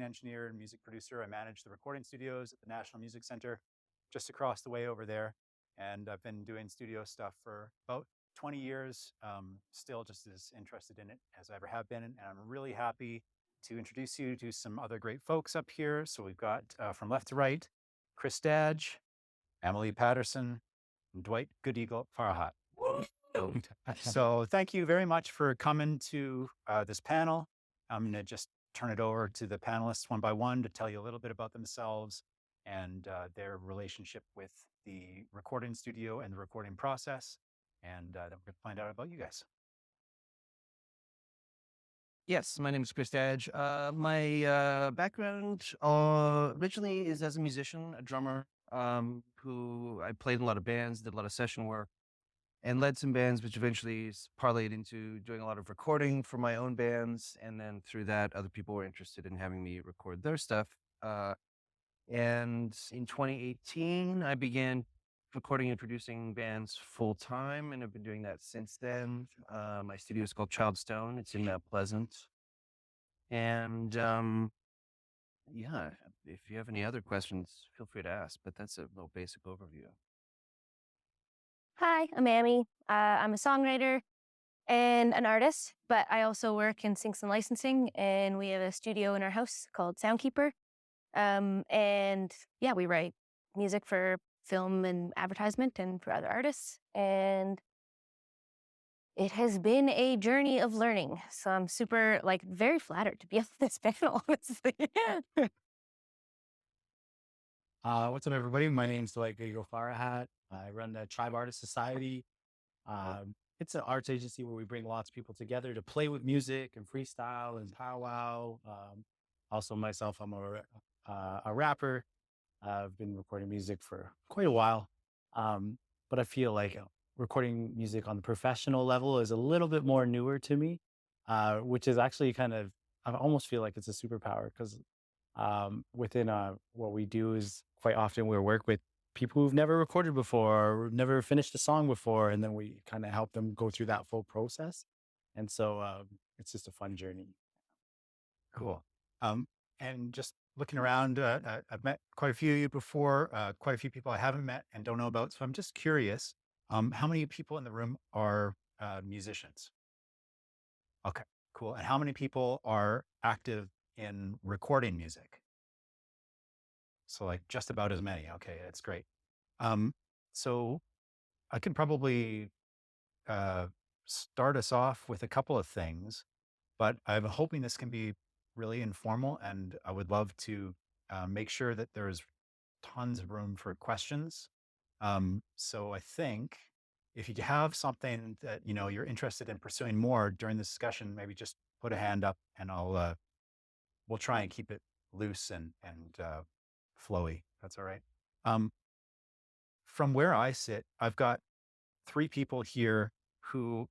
engineer and music producer. I manage the recording studios at the National Music Center just across the way over there. And I've been doing studio stuff for about 20 years, still just as interested in it as I ever have been. And I'm really happy to introduce you to some other great folks up here. So we've got from left to right, Chris Dadge, Amelie Patterson, and Dwight Good Eagle Farahat. So thank you very much for coming to this panel. I'm going to just turn it over to the panelists one by one to tell you a little bit about themselves and their relationship with the recording studio and the recording process. And then we're going to find out about you guys. Yes, my name is Chris Dadge. My background originally is as a musician, a drummer, who I played in a lot of bands, did a lot of session work, and led some bands, which eventually parlayed into doing a lot of recording for my own bands. And then through that, other people were interested in having me record their stuff. And in 2018, I began recording and producing bands full time, and I've been doing that since then. My studio is called Child Stone. It's in Mount Pleasant. And yeah, if you have any other questions, feel free to ask, but that's a little basic overview. Hi, I'm Amy. I'm a songwriter and an artist, but I also work in syncs and licensing, and we have a studio in our house called Soundkeeper. And yeah, we write music for film and advertisement and for other artists. And it has been a journey of learning. So I'm super, very flattered to be on this panel, honestly. What's up, everybody? My name's Dwight Farahat. I run the Tribe Artist Society. It's an arts agency where we bring lots of people together to play with music and freestyle and powwow. Also, myself, I'm a rapper. I've been recording music for quite a while, but I feel like recording music on the professional level is a little bit more newer to me, which is actually I almost feel like it's a superpower because within what we do is quite often we work with people who've never recorded before or never finished a song before, and then we kind of help them go through that full process. And so it's just a fun journey. Cool. And just looking around, I've met quite a few of you before, quite a few people I haven't met and don't know about. So I'm just curious, how many people in the room are musicians? Okay, cool. And how many people are active in recording music? So like just about as many. Okay, that's great. So I could probably start us off with a couple of things, but I'm hoping this can be really informal, and I would love to make sure that there's tons of room for questions. So I think if you have something that you're interested in pursuing more during this discussion, maybe just put a hand up, and we'll try and keep it loose and flowy. That's all right. From where I sit, I've got 3 people here who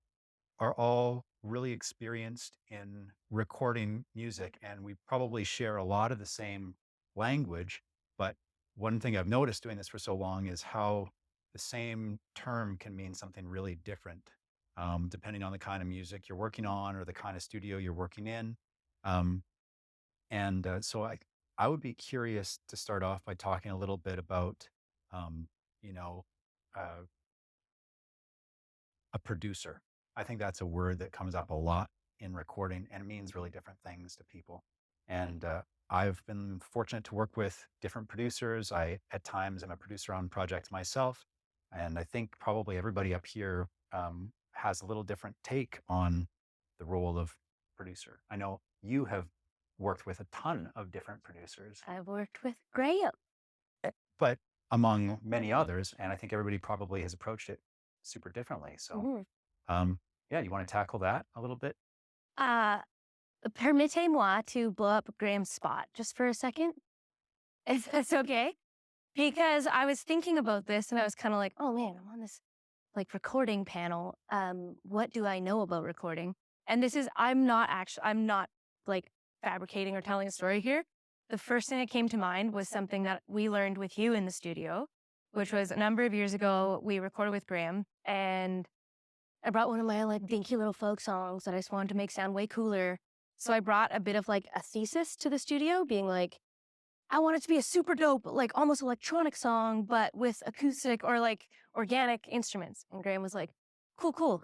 are all really experienced in recording music, and we probably share a lot of the same language. But one thing I've noticed doing this for so long is how the same term can mean something really different, depending on the kind of music you're working on or the kind of studio you're working in. So I would be curious to start off by talking a little bit about, a producer. I think that's a word that comes up a lot in recording, and it means really different things to people. And I've been fortunate to work with different producers. I, at times, am a producer on projects myself. And I think probably everybody up here has a little different take on the role of producer. I know you have worked with a ton of different producers. I've worked with Graham. But among many others, and I think everybody probably has approached it super differently. So, yeah, you want to tackle that a little bit? Permettez-moi to blow up Graham's spot just for a second, if that's okay. Because I was thinking about this and I was kind of like, oh man, I'm on this recording panel. What do I know about recording? And I'm not fabricating or telling a story here. The first thing that came to mind was something that we learned with you in the studio, which was a number of years ago. We recorded with Graham, and I brought one of my dinky little folk songs that I just wanted to make sound way cooler. So I brought a bit of like a thesis to the studio, being like, I want it to be a super dope, like almost electronic song, but with acoustic or like organic instruments. And Graham was like, cool, cool.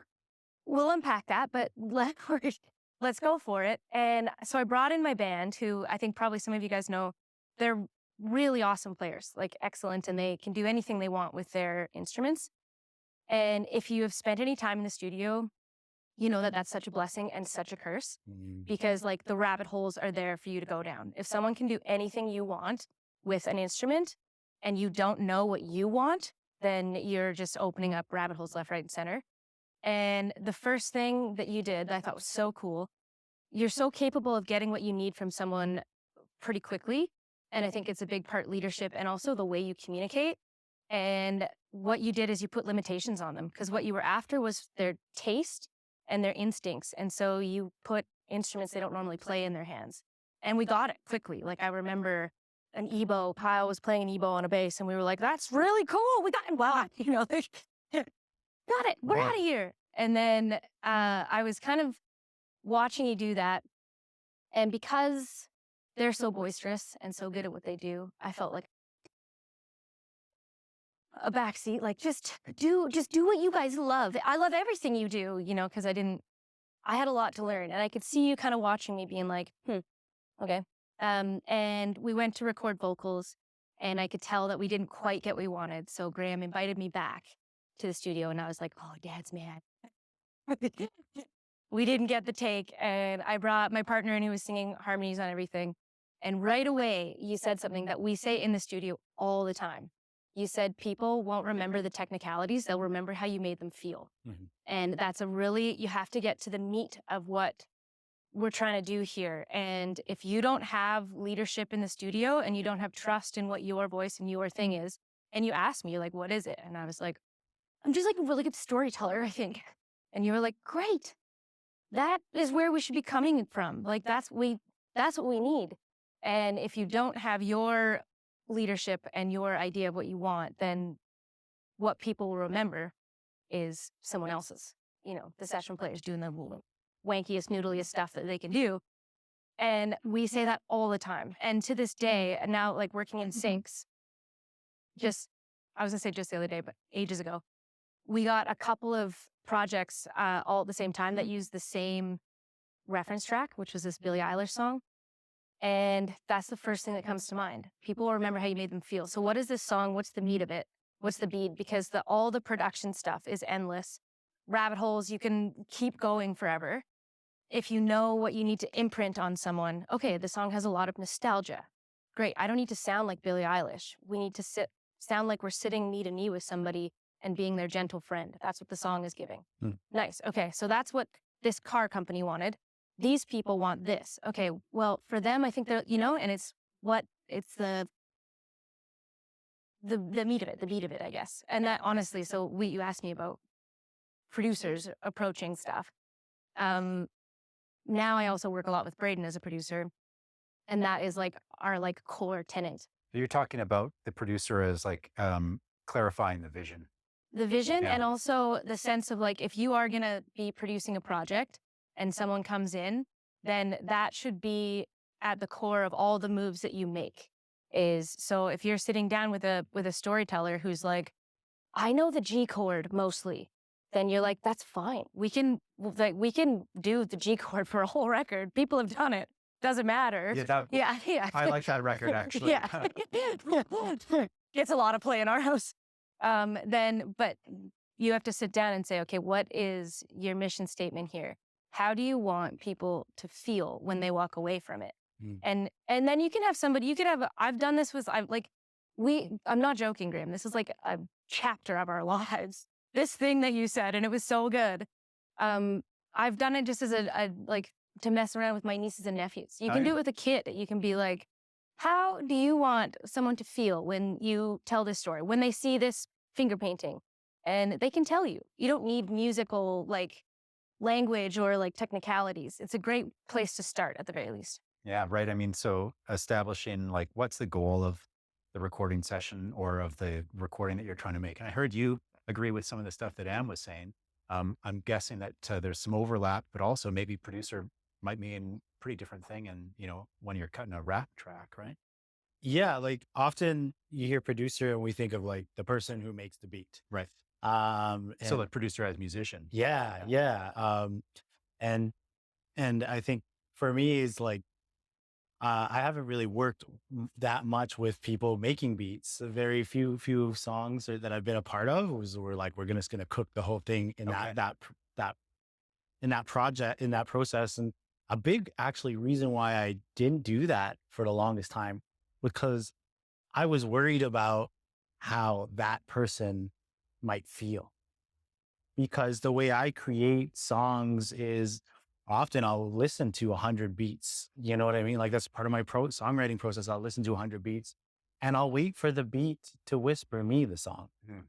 We'll unpack that, but let's go for it. And so I brought in my band, who I think probably some of you guys know. They're really awesome players, like excellent, and they can do anything they want with their instruments. And if you have spent any time in the studio, you know that that's such a blessing and such a curse, because like the rabbit holes are there for you to go down. If someone can do anything you want with an instrument and you don't know what you want, then you're just opening up rabbit holes left, right, and center. And the first thing that you did that I thought was so cool, you're so capable of getting what you need from someone pretty quickly. And I think it's a big part leadership and also the way you communicate. And what you did is you put limitations on them, because what you were after was their taste and their instincts. And so you put instruments they don't normally play in their hands. And we got it quickly. Like I remember an ebo, Kyle was playing an ebo on a bass, and we were like, that's really cool. We got it. Wow. You know, got it. We're out of here. And then I was kind of watching you do that. And because they're so boisterous and so good at what they do, I felt like a backseat, like just do what you guys love. I love everything you do, you know, because I had a lot to learn, and I could see you kind of watching me being like, okay. And we went to record vocals, and I could tell that we didn't quite get what we wanted. So Graham invited me back to the studio, and I was like, oh, Dad's mad. We didn't get the take, and I brought my partner, and he was singing harmonies on everything. And right away, you said something that we say in the studio all the time. You said people won't remember the technicalities, they'll remember how you made them feel. And that's you have to get to the meat of what we're trying to do here. And if you don't have leadership in the studio and you don't have trust in what your voice and your thing is, and you asked me, like, what is it? And I was like, I'm just like a really good storyteller, I think. And you were like, great. That is where we should be coming from. Like, that's what we need. And if you don't have your leadership and your idea of what you want, then what people will remember is someone else's, you know, the session players doing the wankiest, noodliest stuff that they can do. And we say that all the time. And to this day, now like working in syncs, I was gonna say just the other day, but ages ago, we got a couple of projects all at the same time that used the same reference track, which was this Billie Eilish song. And that's the first thing that comes to mind. People will remember how you made them feel. So what is this song? What's the meat of it? What's the beat? Because all the production stuff is endless. Rabbit holes, you can keep going forever. If you know what you need to imprint on someone, okay, the song has a lot of nostalgia. Great, I don't need to sound like Billie Eilish. We need to sound like we're sitting knee to knee with somebody and being their gentle friend. That's what the song is giving. Nice, okay, so that's what this car company wanted. These people want this. Okay, well, for them, I think they're, you know, and it's the meat of it, the beat of it, I guess. And that honestly, so you asked me about producers approaching stuff. Now I also work a lot with Braden as a producer, and that is like our like core tenant. You're talking about the producer as like clarifying the vision. The vision, and also the sense of like, if you are going to be producing a project and someone comes in, then that should be at the core of all the moves that you make. So if you're sitting down with a storyteller who's like, I know the G chord mostly, then you're like, that's fine. We can do the G chord for a whole record. People have done it. Doesn't matter. Yeah. I like that record actually. Yeah. Gets a lot of play in our house. But you have to sit down and say, okay, what is your mission statement here? How do you want people to feel when they walk away from it? And then you can have somebody, I've done this I'm not joking, Graham. This is like a chapter of our lives. This thing that you said, and it was so good. I've done it just as to mess around with my nieces and nephews. You can do it with a kid. You can be like, how do you want someone to feel when you tell this story? When they see this finger painting, and they can tell you. You don't need musical language or technicalities. It's a great place to start at the very least. Yeah, right. I mean, so establishing what's the goal of the recording session or of the recording that you're trying to make. And I heard you agree with some of the stuff that Am was saying. I'm guessing that there's some overlap, but also maybe producer might mean pretty different thing. And, when you're cutting a rap track, right? Yeah, like often you hear producer and we think of like the person who makes the beat. Right. So And the producer as musician. yeah. And I think for me is like I haven't really worked that much with people making beats. Very few songs that I've been a part of were like we're just gonna cook the whole thing in Okay. that in that project, in that process. And a big actually reason why I didn't do that for the longest time was because I was worried about how that person might feel. Because the way I create songs is often I'll listen to 100 beats. You know what I mean? Like that's part of my songwriting process. I'll listen to 100 beats and I'll wait for the beat to whisper me the song. Mhm.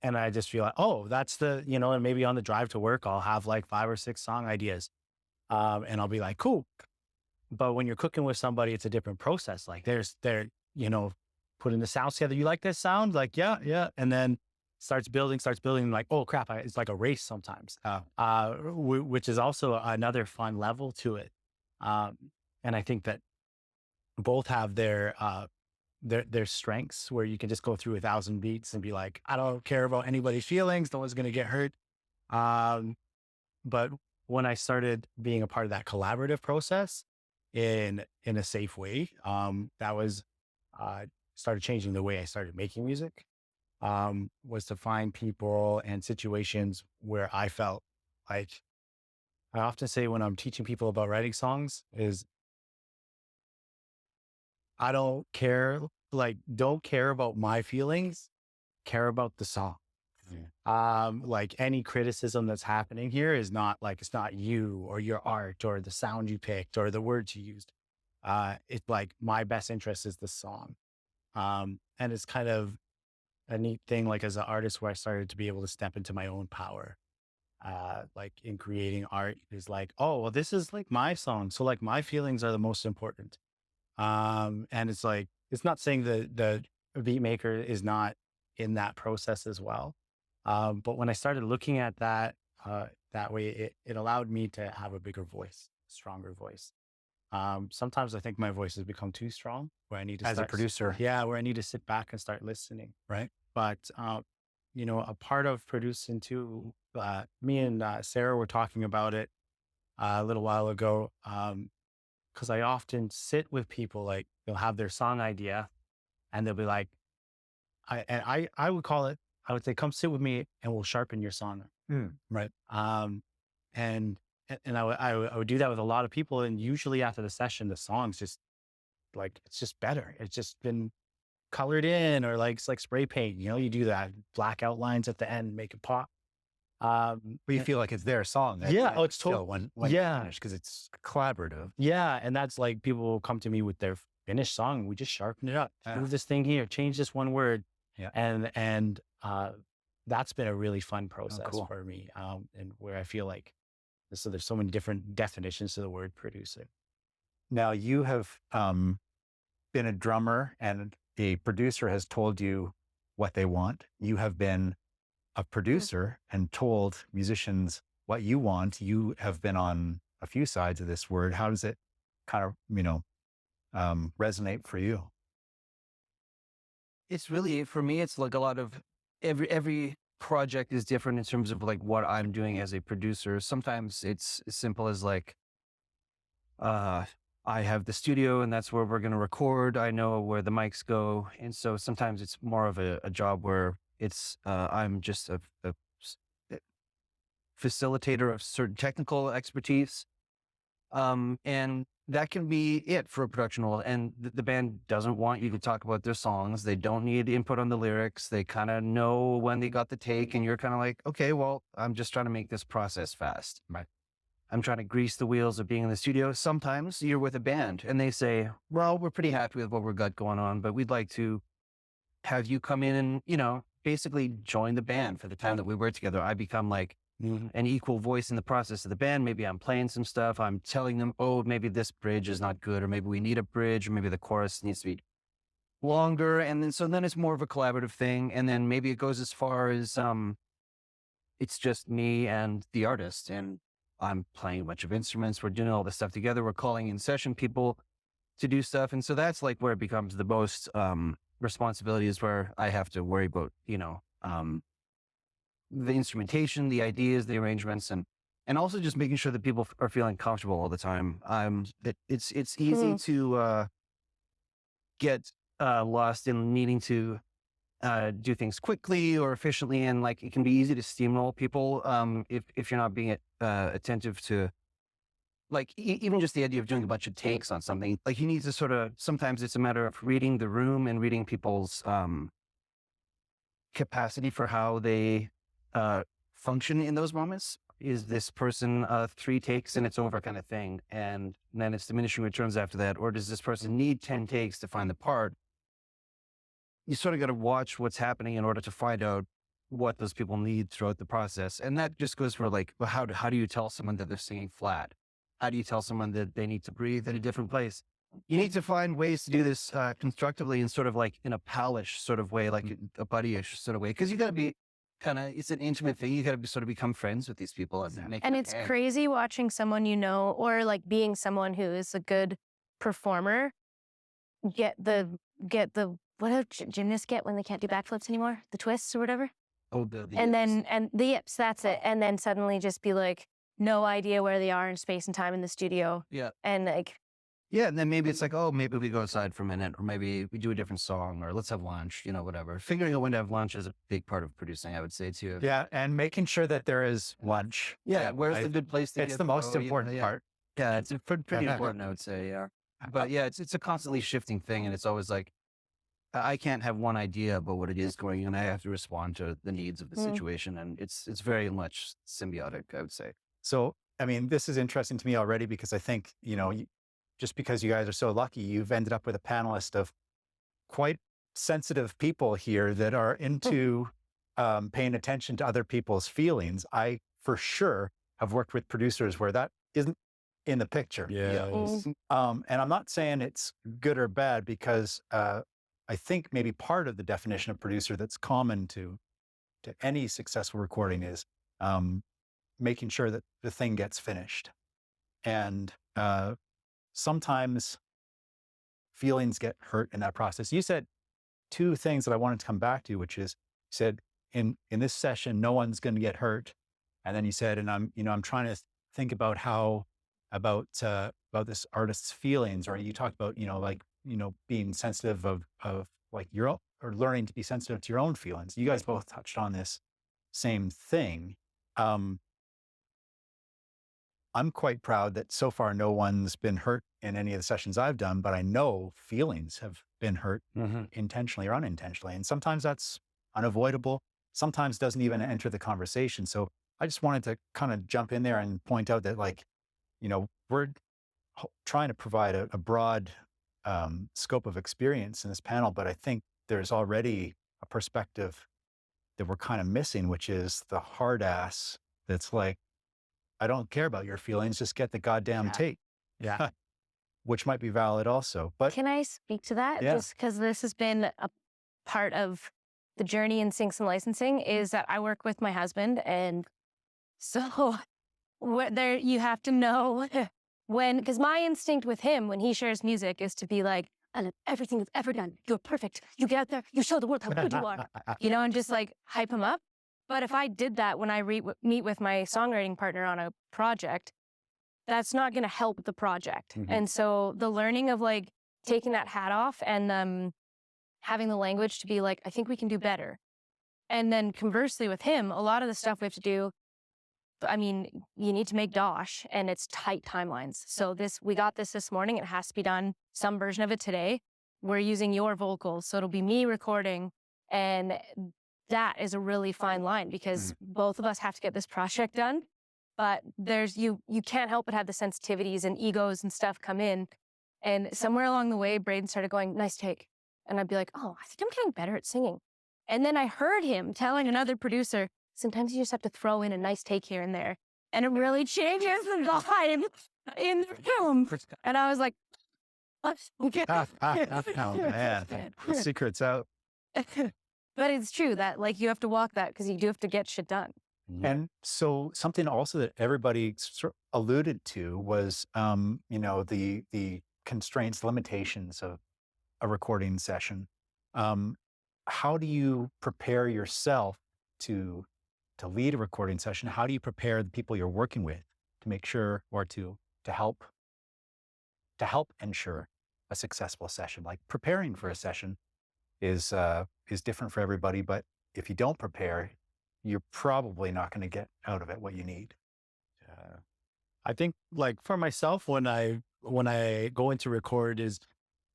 And I just feel like, oh, that's and maybe on the drive to work, I'll have like 5 or 6 song ideas. And I'll be like, cool. But when you're cooking with somebody, it's a different process. Like they're, putting the sounds together. You like this sound? Like, yeah. And then starts building, like, oh crap. It's like a race sometimes, which is also another fun level to it. And I think that both have their strengths where you can just go through 1,000 beats and be like, I don't care about anybody's feelings. No one's going to get hurt. But when I started being a part of that collaborative process in a safe way, that was, started changing the way I started making music, was to find people and situations where I felt like I often say when I'm teaching people about writing songs is I don't care, don't care about my feelings, care about the song. Like any criticism that's happening here is not like, it's not you or your art or the sound you picked or the words you used. It's like my best interest is the song. And it's kind of a neat thing, like as an artist where I started to be able to step into my own power. Like in creating art is like, oh, well, this is like my song. So like my feelings are the most important. And it's like, it's not saying that the beat maker is not in that process as well. But when I started looking at that, that way, it allowed me to have a bigger voice, stronger voice. Sometimes I think my voice has become too strong where I need to As a producer. Yeah. Where I need to sit back and start listening. Right. But, a part of producing too, me and Sarah were talking about it a little while ago. Cause I often sit with people, like they'll have their song idea and they'll be like, I would call it, I would say, come sit with me and we'll sharpen your song. Right. And I would do that with a lot of people. And usually after the session, the song's just like, it's just better. It's just been colored in, or like, it's like spray paint, you do that black outlines at the end, make it pop. But you feel like it's their song. Yeah. Oh, it's still totally, when yeah. because it's collaborative. Yeah. And that's like, people will come to me with their finished song. We just sharpen it up, move this thing here, change this one word. Yeah. And that's been a really fun process cool. for me. And where I feel like, so there's so many different definitions to the word producing. Now you have been a drummer and a producer has told you what they want. You have been a producer and told musicians what you want. You have been on a few sides of this word. How does it kind of, resonate for you? It's really, for me, it's like a lot of every project is different in terms of like what I'm doing as a producer. Sometimes it's as simple as like, I have the studio and that's where we're going to record. I know where the mics go. And so sometimes it's more of a job where it's, I'm just a facilitator of certain technical expertise. And that can be it for a production role. And the band doesn't want you to talk about their songs. They don't need input on the lyrics. They kind of know when they got the take, and you're kind of like, okay, well, I'm just trying to make this process fast. Right. I'm trying to grease the wheels of being in the studio. Sometimes you're with a band and they say, well, we're pretty happy with what we've got going on, but we'd like to have you come in and, basically join the band for the time that we work together. I become like an equal voice in the process of the band. Maybe I'm playing some stuff. I'm telling them, oh, maybe this bridge is not good, or maybe we need a bridge, or maybe the chorus needs to be longer. And then it's more of a collaborative thing. And then maybe it goes as far as, it's just me and the artist. And I'm playing a bunch of instruments. We're doing all this stuff together. We're calling in session people to do stuff. And so that's like where it becomes the most responsibility, is where I have to worry about, the instrumentation, the ideas, the arrangements, and also just making sure that people are feeling comfortable all the time. It's easy to get lost in needing to do things quickly or efficiently, and like it can be easy to steamroll people if you're not being attentive to, like, even just the idea of doing a bunch of takes on something. Like, you need to sort of, sometimes it's a matter of reading the room and reading people's capacity for how they function in those moments. Is this person 3 takes and it's over kind of thing, and then it's diminishing returns after that? Or does this person need 10 takes to find the part? You sort of got to watch what's happening in order to find out what those people need throughout the process. And that just goes for like, well, how do you tell someone that they're singing flat? How do you tell someone that they need to breathe at a different place? You need to find ways to do this constructively, and sort of like in a palish sort of way, like a buddyish sort of way. Because you got to be it's an intimate thing. You got to sort of become friends with these people. And it's crazy watching someone or like being someone who is a good performer get the what do gymnasts get when they can't do backflips anymore? The twists or whatever. Oh, the and yips. then the yips, that's it. And then suddenly just be like, no idea where they are in space and time in the studio. Yeah. And like, yeah, and then maybe it's like, oh, maybe we go outside for a minute, or maybe we do a different song, or let's have lunch, whatever. Figuring out when to have lunch is a big part of producing, I would say, too. Yeah, and making sure that there is lunch. Yeah, where's the good place to It's the most important part. Yeah, it's pretty important, I would say, yeah. But yeah, it's a constantly shifting thing, and it's always like, I can't have one idea about what it is going on. I have to respond to the needs of the situation, and it's very much symbiotic, I would say. So, I mean, this is interesting to me already, because I think, just because you guys are so lucky, you've ended up with a panelist of quite sensitive people here that are into paying attention to other people's feelings. I, for sure, have worked with producers where that isn't in the picture. Yeah. And I'm not saying it's good or bad, because I think maybe part of the definition of producer that's common to any successful recording is making sure that the thing gets finished. And sometimes feelings get hurt in that process. You said 2 things that I wanted to come back to, which is, you said in this session, no one's going to get hurt. And then you said, and I'm trying to think about about this artist's feelings, or you talked about, being sensitive of like or learning to be sensitive to your own feelings. You guys both touched on this same thing. I'm quite proud that so far no one's been hurt in any of the sessions I've done, but I know feelings have been hurt intentionally or unintentionally. And sometimes that's unavoidable. Sometimes doesn't even enter the conversation. So I just wanted to kind of jump in there and point out that, like, we're trying to provide a broad scope of experience in this panel, but I think there's already a perspective that we're kind of missing, which is the hard ass that's like, I don't care about your feelings, just get the goddamn tape. Yeah. Which might be valid also. But can I speak to that? Yeah. Just because this has been a part of the journey in syncs and licensing, is that I work with my husband. And so there you have to know because my instinct with him when he shares music is to be like, I love everything you've ever done. You're perfect. You get out there, you show the world how good you are, and just like hype him up. But if I did that when I meet with my songwriting partner on a project, that's not going to help the project. And so the learning of like taking that hat off and having the language to be like, I think we can do better. And then conversely with him, a lot of the stuff we have to do, I mean, you need to make Dosh, and it's tight timelines. So we got this morning. It has to be done, some version of it today. We're using your vocals. So it'll be me recording, and that is a really fine line, because both of us have to get this project done. But you can't help but have the sensitivities and egos and stuff come in. And somewhere along the way, Braden started going, nice take. And I'd be like, oh, I think I'm getting better at singing. And then I heard him telling another producer, sometimes you just have to throw in a nice take here and there, and it really changes the vibe in the room. And I was like, oh man, the secret's out. But it's true that like you have to walk that, because you do have to get shit done. And so something also that everybody sort of alluded to was, the constraints, limitations of a recording session. Um, how do you prepare yourself to lead a recording session? How do you prepare the people you're working with to make sure, or to help ensure a successful session? Like, preparing for a session is different for everybody, but if you don't prepare, you're probably not going to get out of it what you need. I think like for myself, when I go into record is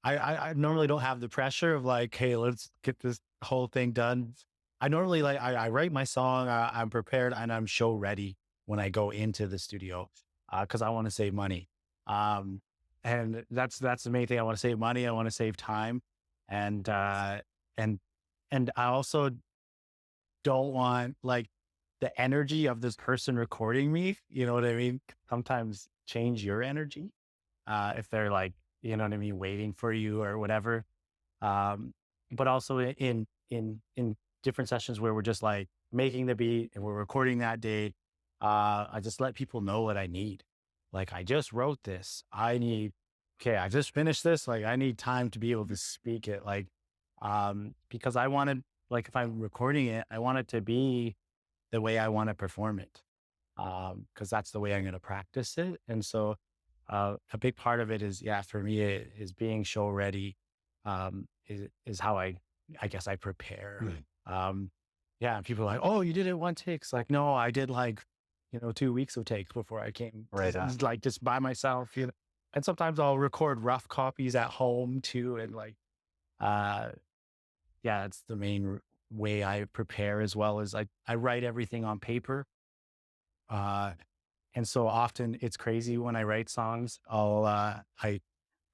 I normally don't have the pressure of like, hey, let's get this whole thing done. I normally like I write my song, I'm prepared and I'm show ready when I go into the studio because I want to save money. Um, and that's the main thing. I want to save money. I want to save time, and and and I also don't want like the energy of this person recording me. You know what I mean? Sometimes change your energy if they're like, you know what I mean, waiting for you or whatever. Um, but also in different sessions where we're just like making the beat and we're recording that day, I just let people know what I need. Like, I just wrote this. Okay, I just finished this. Like, I need time to be able to speak it. Like, because I wanted, like, if I'm recording it, I want it to be the way I want to perform it. Because that's the way I'm going to practice it. And so, a big part of it is, yeah, for me, is being show ready, is how I guess I prepare. Yeah. And people are like, oh, you did it one take. It's like, no, I did like, 2 weeks of takes before I came Right on. like just by myself, and sometimes I'll record rough copies at home too. And like, uh, yeah, it's the main way I prepare, as well as I write everything on paper. Uh, and so often it's crazy when I write songs. I,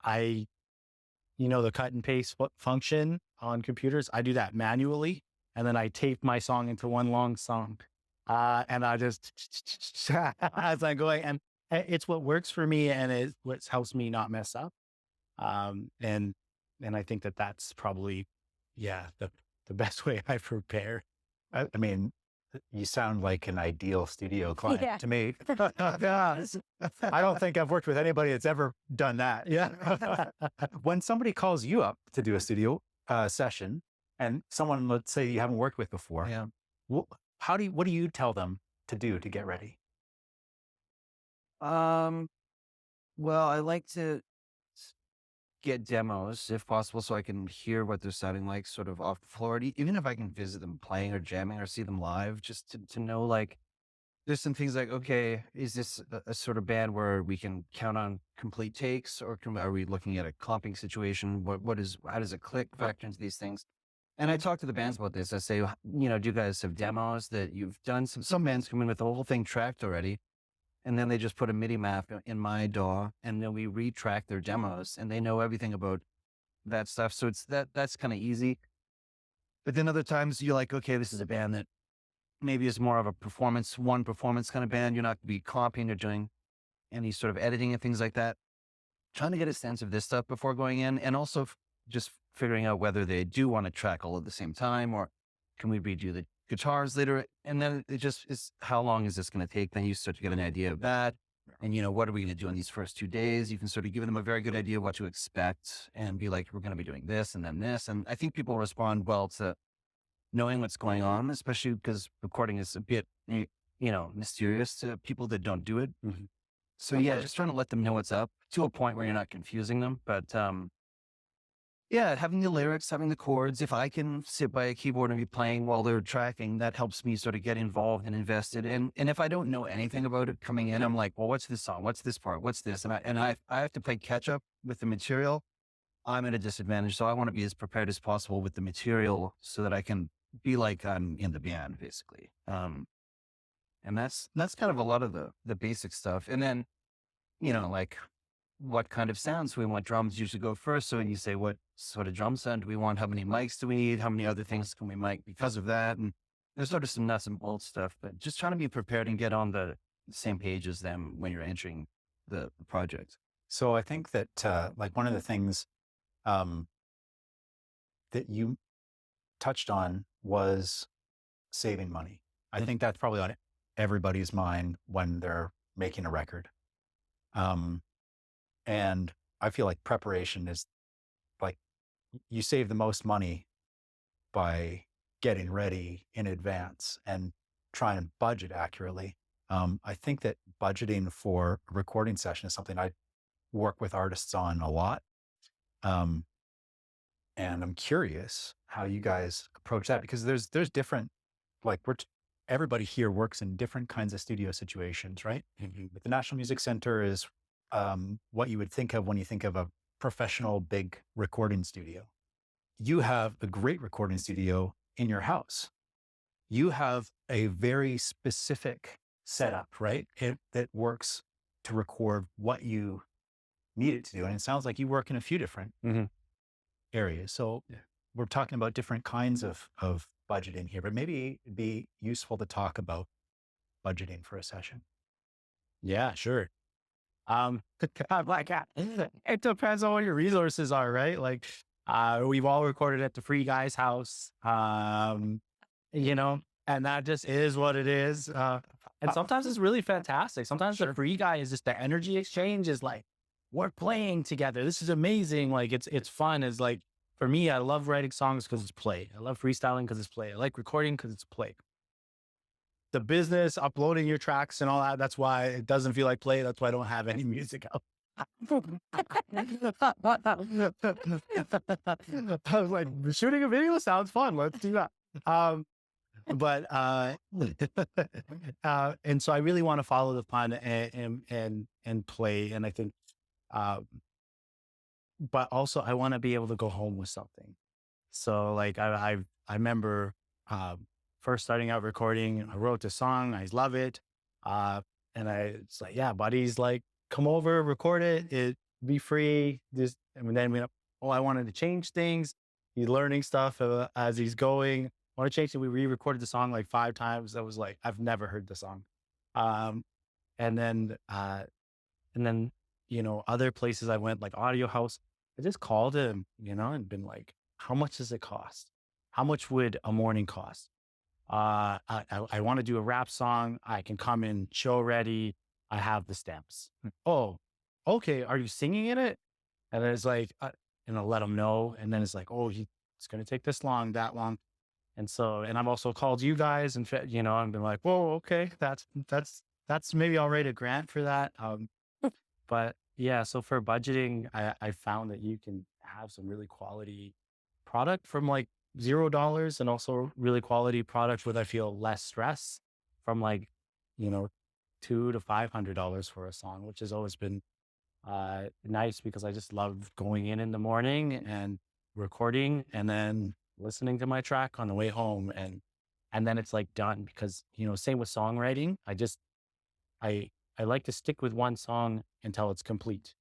the cut and paste function on computers. I do that manually, and then I tape my song into one long song. And I just, as I'm going, and it's what works for me, and it's what helps me not mess up. And I think that that's probably, yeah, the best way I prepare. I mean, you sound like an ideal studio client Yeah. to me. Yeah. I don't think I've worked with anybody that's ever done that. Yeah. When somebody calls you up to do a studio session, and someone, let's say, you haven't worked with before, Yeah. what do you tell them to do to get ready? Well, I like to get demos if possible so I can hear what they're sounding like sort of off the floor. Even if I can visit them playing or jamming or see them live, just to know like there's some things like, okay, is this a sort of band where we can count on complete takes, or are we looking at a comping situation? How does it click factor into these things? And I talk to the bands about this. I say, do you guys have demos that you've done? Some bands come in with the whole thing tracked already, and then they just put a MIDI map in my DAW, and then we retrack their demos, and they know everything about that stuff. So that's kind of easy. But then other times you're like, okay, this is a band that maybe is more of a one performance kind of band. You're not going to be copying or doing any sort of editing and things like that. Trying to get a sense of this stuff before going in, and also just figuring out whether they do want to track all at the same time, or can we redo the guitars later? And then it just is, how long is this going to take? Then you start to get an idea of that. And, what are we going to do in these first 2 days? You can sort of give them a very good idea of what to expect and be like, we're going to be doing this and then this. And I think people respond well to knowing what's going on, especially because recording is a bit, mysterious to people that don't do it. Mm-hmm. So yeah, just trying to let them know what's up to a point where you're not confusing them. But yeah, having the lyrics, having the chords, if I can sit by a keyboard and be playing while they're tracking, that helps me sort of get involved and invested. And if I don't know anything about it coming in, I'm like, well, what's this song? What's this part? What's this? And I have to play catch up with the material. I'm at a disadvantage. So I want to be as prepared as possible with the material so that I can be like I'm in the band, basically. And that's kind of a lot of the basic stuff. And then, like what kind of sounds we want. Drums usually go first. So when you say, what sort of drum sound do we want? How many mics do we need? How many other things can we mic because of that? And there's sort of some nuts and bolts stuff, but just trying to be prepared and get on the same page as them when you're entering the project. So I think that like one of the things that you touched on was saving money. I think that's probably on everybody's mind when they're making a record. And I feel like preparation is like, you save the most money by getting ready in advance and trying to budget accurately. I think that budgeting for a recording session is something I work with artists on a lot. And I'm curious how you guys approach that, because there's different, like everybody here works in different kinds of studio situations, right? But the National Music Center is what you would think of when you think of a professional big recording studio. You have a great recording studio in your house. You have a very specific setup, right? That works to record what you need it to do. And it sounds like you work in a few different areas. So we're talking about different kinds of budgeting here, but maybe it'd be useful to talk about budgeting for a session. Yeah, sure. Like, it depends on what your resources are, right? Like, we've all recorded at the Free Guy's house, you know, and that just is what it is. And sometimes it's really fantastic. Sometimes the Free Guy is just the energy exchange is like, we're playing together. This is amazing. Like, it's fun. It's like, for me, I love writing songs because it's play. I love freestyling because it's play. I like recording because it's play. The business, uploading your tracks and all that, that's why it doesn't feel like play. That's why I don't have any music out. I was like, shooting a video sounds fun. Let's do that. And so I really want to follow the fun and play. And I think, but also I want to be able to go home with something. So like I remember, first starting out recording, I wrote the song, I love it. And it's like, yeah, buddy's like, come over, record it, be free. And then I wanted to change things. He's learning stuff as he's going. I want to change it. We re-recorded the song like 5 times. I was like, I've never heard the song. And then, you know, other places I went, like Audio House, I just called him, you know, and been like, how much does it cost? How much would a morning cost? I want to do a rap song. I can come in show ready. I have the stems. Oh, okay. Are you singing in it? And then it's like, and I'll let them know. And then it's like, oh, it's going to take this long, that long. And so, and I've also called you guys and, you know, I've been like, whoa, okay. That's maybe I'll write a grant for that. But yeah, so for budgeting, I found that you can have some really quality product from like $0 and also really quality product with, I feel, less stress from like, you know, $200 to $500 for a song, which has always been nice because I just love going in the morning and recording and then listening to my track on the way home. And then it's like done because, you know, same with songwriting. I like to stick with one song until it's complete.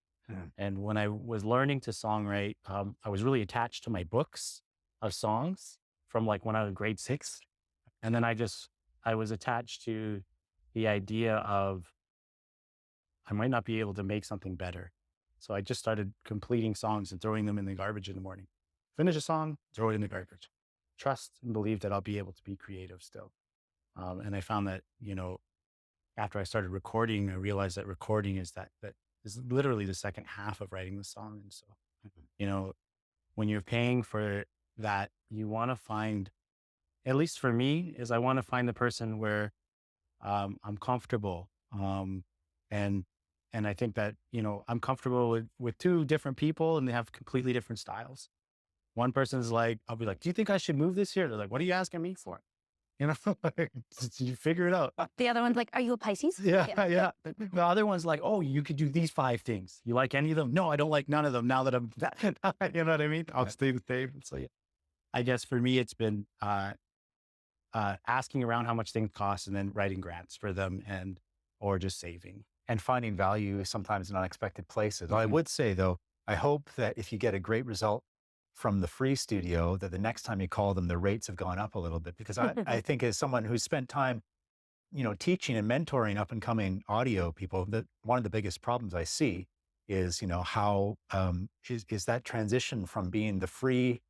And when I was learning to songwrite, I was really attached to my books of songs from like when I was grade 6. And then I was attached to the idea of I might not be able to make something better. So I just started completing songs and throwing them in the garbage in the morning. Finish a song, throw it in the garbage. Trust and believe that I'll be able to be creative still. And I found that, you know, after I started recording, I realized that recording is that is literally the second half of writing the song. And so, you know, when you're paying for that, you want to find, at least for me, is I want to find the person where I'm comfortable. And I think that, you know, I'm comfortable with 2 different people and they have completely different styles. One person's like, I'll be like, do you think I should move this here? They're like, what are you asking me for? You know, you figure it out. The other one's like, are you a Pisces? Yeah. The other one's like, oh, you could do these 5 things. You like any of them? No, I don't like none of them. Now that I'm, you know what I mean? I'll stay the same. So yeah, I guess for me, it's been asking around how much things cost and then writing grants for them or just saving. And finding value sometimes in unexpected places. I would say though, I hope that if you get a great result from the free studio, that the next time you call them, the rates have gone up a little bit, because I think as someone who's spent time, you know, teaching and mentoring up and coming audio people, that one of the biggest problems I see is, you know, how is that transition from being the free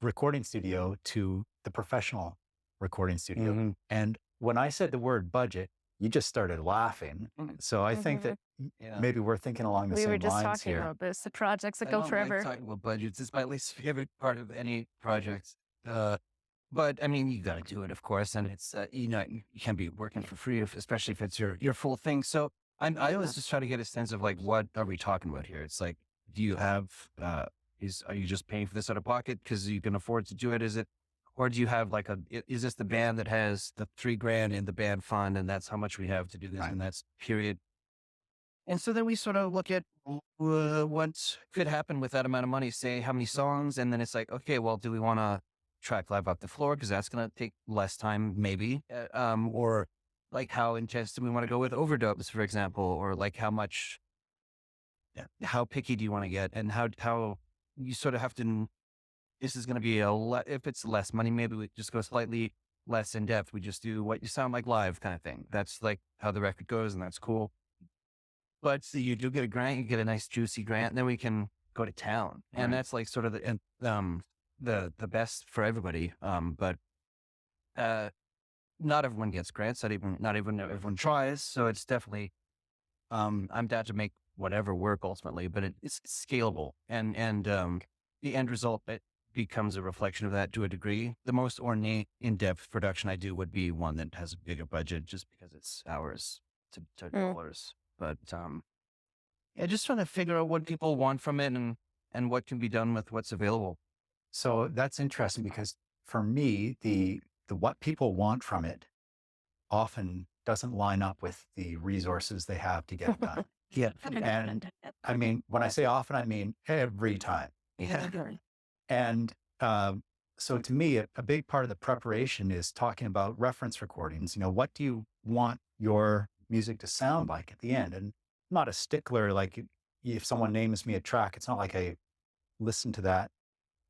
recording studio to the professional recording studio. And when I said the word budget, you just started laughing. So I think that Yeah. maybe we're thinking along the We same were just lines talking here. about this, the projects that I go don't forever. like talking about budgets. It's my least favorite part of any project. But I mean, you got to do it, of course, and it's you can't be working for free, especially if it's your full thing. So I always just try to get a sense of like, what are we talking about here? It's like, do you have are you just paying for this out of pocket because you can afford to do it? Is it, or do you have like is this the band that has the $3,000 in the band fund, and that's how much we have to do this, Right. and that's period. And so then we sort of look at what could happen with that amount of money, say how many songs, and then it's like, okay, well, do we want to track live off the floor? Because that's going to take less time, maybe. Or like how intense do we want to go with overdubs, for example, or like how picky do you want to get, and how you sort of have to, this is going to be if it's less money, maybe we just go slightly less in depth. We just do what you sound like live kind of thing. That's like how the record goes, and that's cool. But you do get a grant, you get a nice juicy grant, and then we can go to town. And that's like sort of the best for everybody. But not everyone gets grants, not even everyone tries. So it's definitely, I'm down to make whatever work ultimately, but it's scalable. And the end result, it becomes a reflection of that to a degree. The most ornate, in-depth production I do would be one that has a bigger budget, just because it's hours to dollars. But just trying to figure out what people want from it, and what can be done with what's available. So that's interesting, because for me, the what people want from it often doesn't line up with the resources they have to get it done. Yeah. And I mean, when I say often, I mean every time. Yeah. And so to me, a big part of the preparation is talking about reference recordings. What do you want your music to sound like at the end? And I'm not a stickler. Like, if someone names me a track, it's not like I listen to that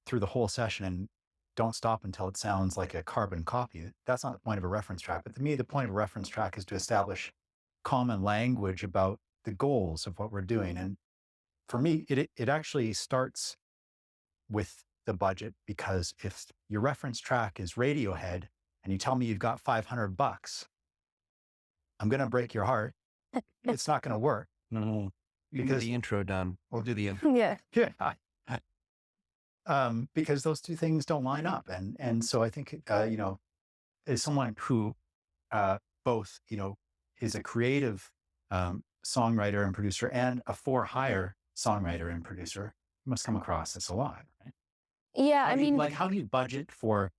through the whole session and don't stop until it sounds like a carbon copy. That's not the point of a reference track. But to me, the point of a reference track is to establish common language about the goals of what we're doing. And for me, it actually starts with the budget, because if your reference track is Radiohead and you tell me you've got $500, I'm going to break your heart. It's not going to work. No, you get the intro done. We'll do the intro. Yeah. Yeah. Because those two things don't line up. And so I think, as someone who both, is a creative songwriter and producer and a for-hire songwriter and producer, you must come across this a lot, right? Yeah, How I do you- mean, how do you budget for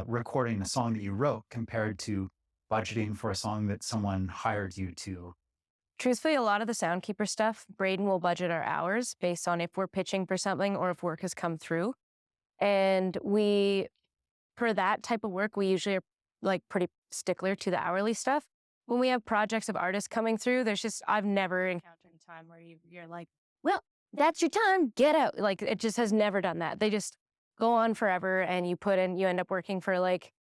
recording a song that you wrote compared to budgeting for a song that someone hired you to? truthfully, a lot of the Soundkeeper stuff, Braden will budget our hours based on if we're pitching for something or if work has come through. And for that type of work, we usually are like pretty stickler to the hourly stuff. When we have projects of artists coming through, I've never encountered a time where you're like, well, that's your time, get out. Like, it just has never done that. They just go on forever, and you end up working for like,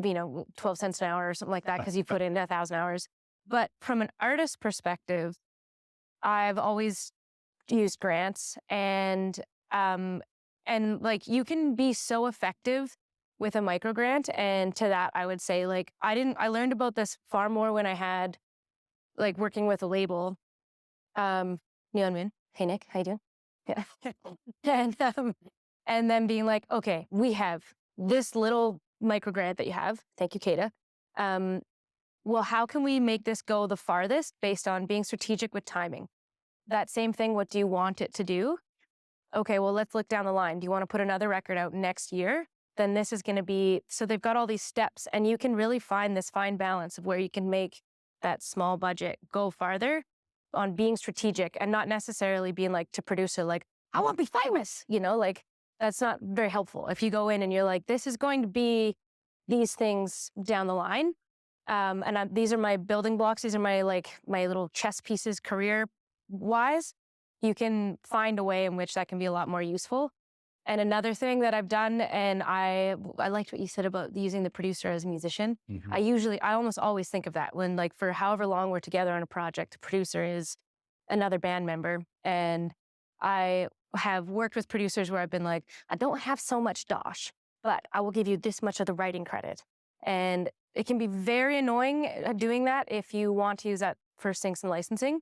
12 cents an hour or something like that, because you put in 1,000 hours. But from an artist perspective, I've always used grants, and like, you can be so effective with a micro grant. And to that, I would say, like, I learned about this far more when I had like working with a label. Neon Moon. Hey Nick, how you doing? Yeah. And then being like, okay, we have this little micro grant that you have. Thank you, Kata. Well, how can we make this go the farthest based on being strategic with timing? That same thing, what do you want it to do? Okay, well, let's look down the line. Do you want to put another record out next year? Then this is going to be, so they've got all these steps, and you can really find this fine balance of where you can make that small budget go farther on being strategic, and not necessarily being like to producer, like, I want to be famous, like, that's not very helpful. If you go in and you're like, this is going to be these things down the line. These are my building blocks. These are my little chess pieces career wise. You can find a way in which that can be a lot more useful. And another thing that I've done, and I liked what you said about using the producer as a musician. Mhm. I almost always think of that when, like, for however long we're together on a project, the producer is another band member. And I have worked with producers where I've been like, I don't have so much dosh, but I will give you this much of the writing credit. And it can be very annoying doing that if you want to use that for syncs and licensing.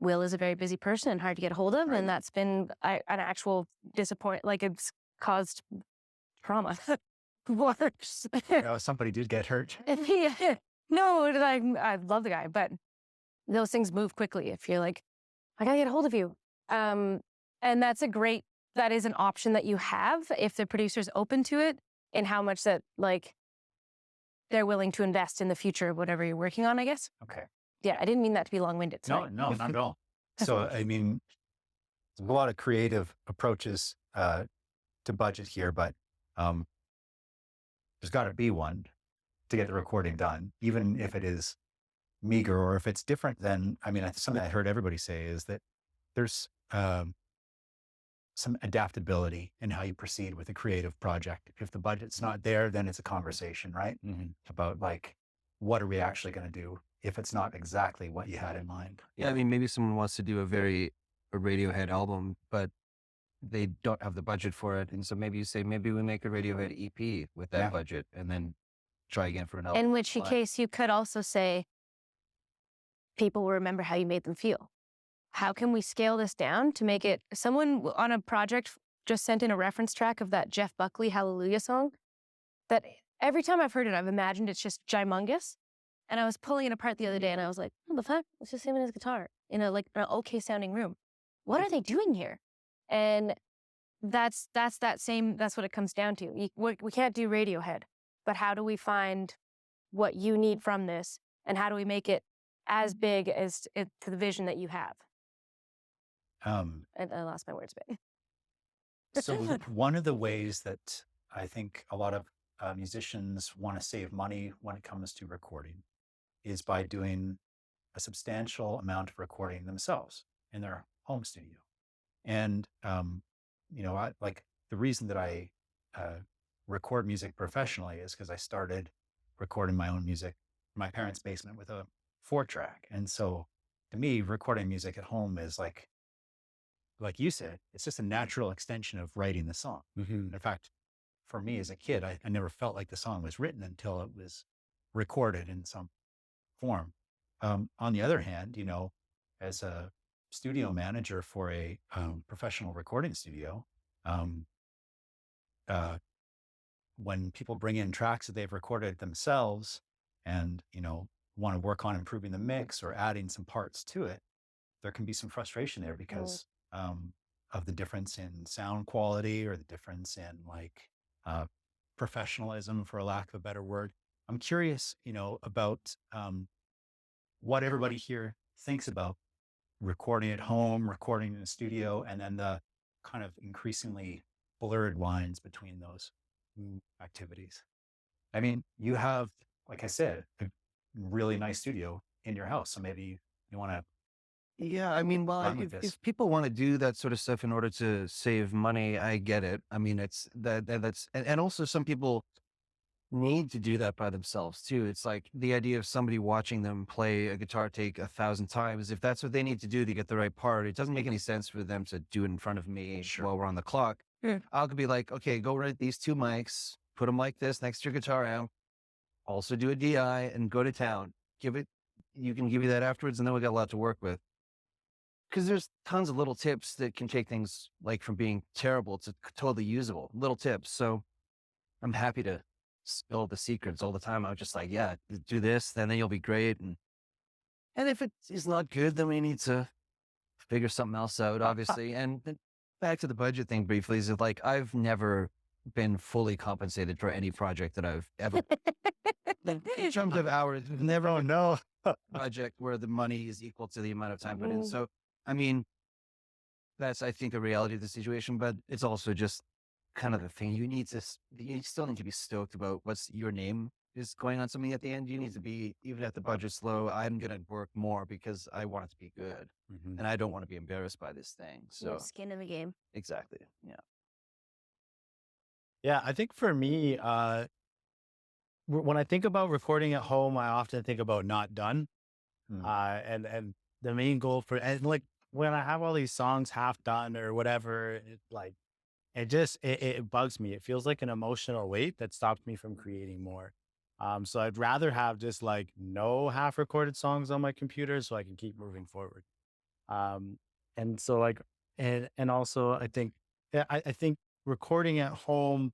Will is a very busy person and hard to get a hold of, Right. and that's been an actual disappointment. Like, it's caused trauma. Worse. Somebody did get hurt. No, I love the guy, but those things move quickly. If you're like, I gotta get a hold of you, and that is an option that you have if the producer's open to it, and how much that like they're willing to invest in the future of whatever you're working on, I guess. Okay. Yeah, I didn't mean that to be long-winded. No, Sorry. not at all. So, I mean, there's a lot of creative approaches to budget here, but there's got to be one to get the recording done, even if it is meager or if it's different than, I mean, something I heard everybody say is that there's some adaptability in how you proceed with a creative project. If the budget's not there, then it's a conversation, right? About like, what are we actually going to do if it's not exactly what you had in mind? Yeah, I mean, maybe someone wants to do a Radiohead album, but they don't have the budget for it. And so maybe you say, maybe we make a Radiohead EP with that budget and then try again for an album. In which case you could also say, people will remember how you made them feel. How can we scale this down to make it, someone on a project just sent in a reference track of that Jeff Buckley Hallelujah song that every time I've heard it, I've imagined it's just gymongous. And I was pulling it apart the other day and I was like, what the fuck? It's just him and his guitar in an okay sounding room. What are they doing here? And that's what it comes down to. We can't do Radiohead, but how do we find what you need from this? And how do we make it as big as to the vision that you have? And I lost my words a bit. So one of the ways that I think a lot of musicians want to save money when it comes to recording is by doing a substantial amount of recording themselves in their home studio. And, like the reason that I record music professionally is because I started recording my own music in my parents' basement with a 4-track. And so to me, recording music at home is like you said, it's just a natural extension of writing the song. In fact, for me as a kid, I never felt like the song was written until it was recorded in some form. On the other hand, as a studio manager for a professional recording studio, when people bring in tracks that they've recorded themselves and, want to work on improving the mix or adding some parts to it, there can be some frustration there because of the difference in sound quality or the difference in professionalism, for a lack of a better word. I'm curious, about what everybody here thinks about recording at home, recording in the studio, and then the kind of increasingly blurred lines between those activities. I mean, you have, like I said, a really nice studio in your house. So maybe you want to. Yeah, I mean, well, if people want to do that sort of stuff in order to save money, I get it. I mean, it's that's, and also some people need to do that by themselves too. It's like the idea of somebody watching them play a guitar take 1,000 times. If that's what they need to do to get the right part, it doesn't make any sense for them to do it in front of me while we're on the clock. I could be like, okay, go right these 2 mics, put them like this next to your guitar amp, also do a DI and go to town. You can give me that afterwards, and then we got a lot to work with. Because there's tons of little tips that can take things like from being terrible to totally usable, little tips. So I'm happy to spill the secrets all the time. I'm just like, yeah, do this, then you'll be great. And if it is not good, then we need to figure something else out, obviously. And then back to the budget thing briefly, is like, I've never been fully compensated for any project that I've ever, in terms of hours, never project where the money is equal to the amount of time put in. So, I mean, that's, I think, a reality of the situation, but it's also just kind of the thing. You still need to be stoked about what's your name is going on something at the end. You need to be, even if the budget's low, I'm going to work more because I want it to be good. And I don't want to be embarrassed by this thing. So skin in the game. Exactly. Yeah. Yeah. I think for me, when I think about recording at home, I often think about not done. And the main goal and like when I have all these songs half done or whatever, it bugs me. It feels like an emotional weight that stops me from creating more. So I'd rather have just like no half recorded songs on my computer so I can keep moving forward. Um, and so like, and also I think, I think recording at home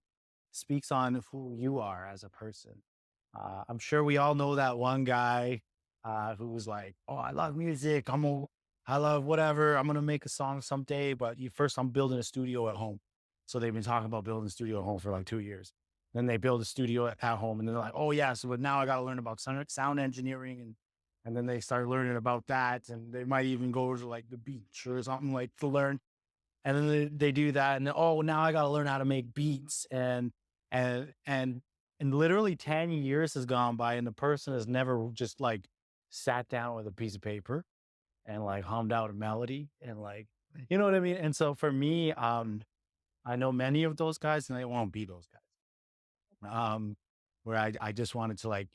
speaks on who you are as a person. I'm sure we all know that one guy who was like, "Oh, I love music. I love whatever. I'm gonna make a song someday, but first I'm building a studio at home." So they've been talking about building a studio at home for like 2 years. Then they build a studio at home, and they're like, "Oh yeah, so but now I got to learn about sound engineering," and then they start learning about that, and they might even go to like the beach or something like to learn. And then they do that, and then, oh, now I got to learn how to make beats, and and and literally 10 years has gone by, and the person has never just like sat down with a piece of paper and like hummed out a melody and like, you know what I mean? And so for me, I know many of those guys, and they won't be those guys. Where I just wanted to like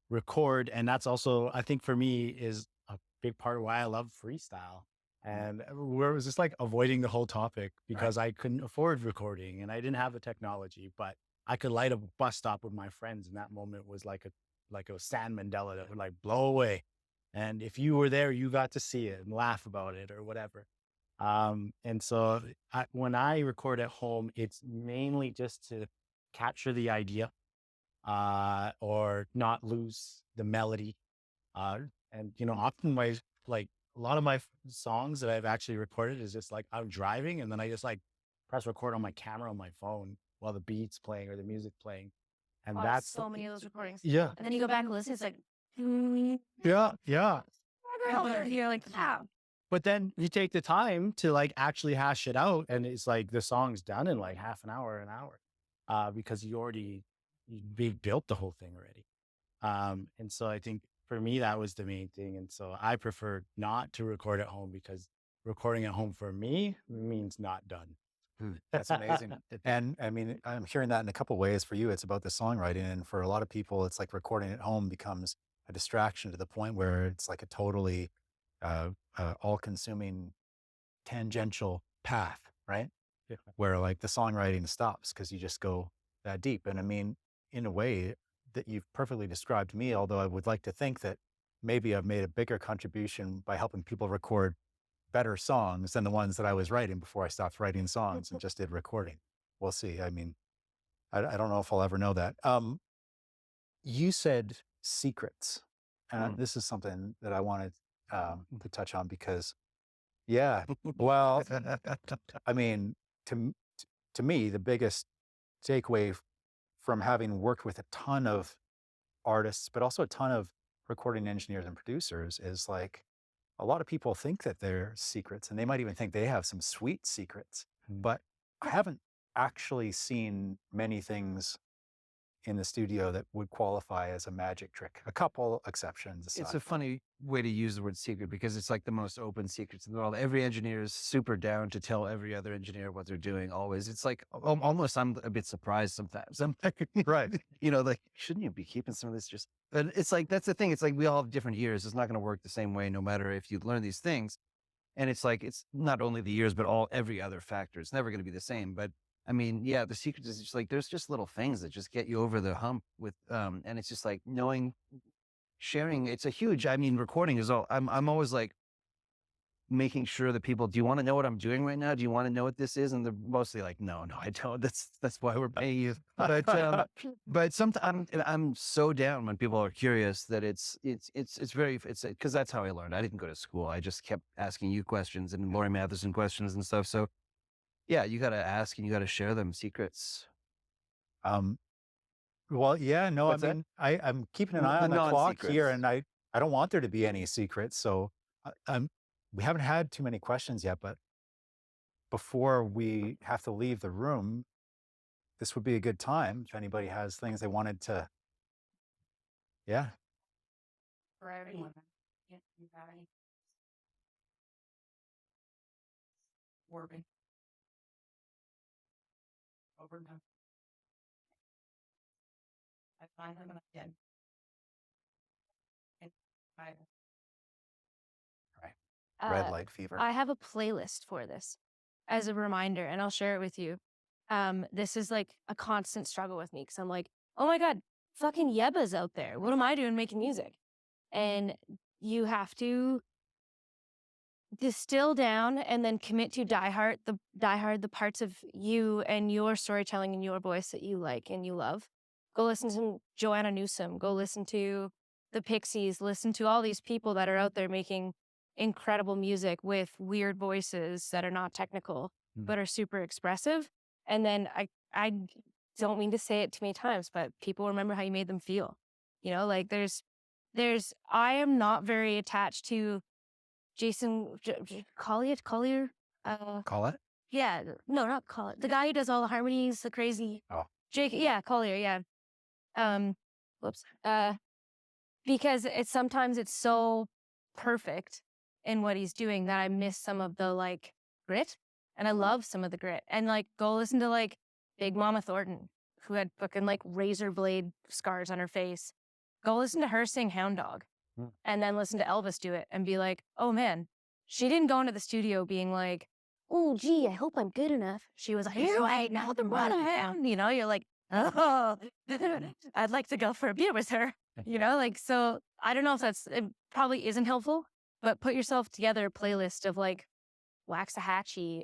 record. And that's also, I think for me, is a big part of why I love freestyle. And where it was just like avoiding the whole topic because I couldn't afford recording and I didn't have the technology, but I could light a bus stop with my friends. And that moment was like a Sand Mandela that would like blow away. And if you were there, you got to see it and laugh about it or whatever. And so when I record at home, it's mainly just to capture the idea or not lose the melody. And often like a lot of my songs that I've actually recorded is just like I'm driving and then I just like press record on my camera on my phone while the beat's playing or the music playing. And Oh, that's so many of those recordings. yeah, And then you go back and listen. It's like, yeah. you're like, wow. But then you take the time to like actually hash it out, and it's like the song's done in like half an hour, because you built the whole thing already. And so I think for me, that was the main thing. And so I prefer not to record at home because recording at home for me means not done. That's amazing. And I mean, I'm hearing that in a couple ways. For you, it's about the songwriting. And for a lot of people, it's like recording at home becomes a distraction to the point where it's like a totally all-consuming tangential path, right? Yeah. Where like the songwriting stops because you just go that deep. And I mean, in a way that you've perfectly described me, although I would like to think that maybe I've made a bigger contribution by helping people record better songs than the ones that I was writing before I stopped writing songs and just did recording. We'll see. I mean, I don't know if I'll ever know that. You said secrets. And this is something that I wanted to touch on because, yeah, well, I mean, to me, the biggest takeaway from having worked with a ton of artists, but also a ton of recording engineers and producers is like a lot of people think that they're secrets and they might even think they have some sweet secrets, but I haven't actually seen many things in the studio that would qualify as a magic trick. A couple exceptions aside. It's a funny way to use the word secret because it's like the most open secrets in the world. Every engineer is super down to tell every other engineer what they're doing always. It's like almost I'm a bit surprised sometimes. I'm like, Right. like, shouldn't you be keeping some of this just, and it's like, that's the thing. It's like we all have different ears. It's not going to work the same way no matter if you learn these things. And it's like, it's not only the years, but every other factor. It's never going to be the same. But I mean, yeah, the secret is just like, there's just little things that just get you over the hump with, and it's just like knowing, sharing. It's a huge, I mean, recording is all, I'm always like making sure that people, do you want to know what I'm doing right now? Do you want to know what this is? And they're mostly like, no, I don't. That's why we're paying you. But sometimes I'm so down when people are curious that it's because that's how I learned. I didn't go to school. I just kept asking you questions and Laurie Matheson questions and stuff. So yeah, you got to ask and you got to share them secrets. Well, yeah, no, What's I that? mean, I'm keeping an eye The on the clock here, non-secrets. and I don't want there to be any secrets. So, we haven't had too many questions yet, but before we have to leave the room, this would be a good time if anybody has things they wanted to. Yeah. For everyone. Yeah, you got any? Working. Overtime. I find them again. Right. Red light fever. I have a playlist for this as a reminder, and I'll share it with you. This is like a constant struggle with me because I'm like, oh my God, fucking yebbas out there. What am I doing making music? And you have to distill down and then commit to die hard the parts of you and your storytelling and your voice that you like and you love. Go listen to Joanna Newsom. Go listen to the Pixies. Listen to all these people that are out there making incredible music with weird voices that are not technical but are super expressive. And then I don't mean to say it too many times, but people remember how you made them feel. You know, like I am not very attached to Jason Collier. Call it? Yeah, no, not Collier. The guy who does all the harmonies, the crazy. Oh. Collier. Yeah. Whoops. Because sometimes it's so perfect in what he's doing that I miss some of the like grit, and I love some of the grit. And like, go listen to like Big Mama Thornton, who had fucking like razor blade scars on her face. Go listen to her sing Hound Dog. And then listen to Elvis do it and be like, oh man, she didn't go into the studio being like, oh, gee, I hope I'm good enough. She was like, here, wait, now the run around. You know, you're like, oh, I'd like to go for a beer with her. You know, like, so I don't know if it probably isn't helpful, but put yourself together a playlist of like Waxahachie.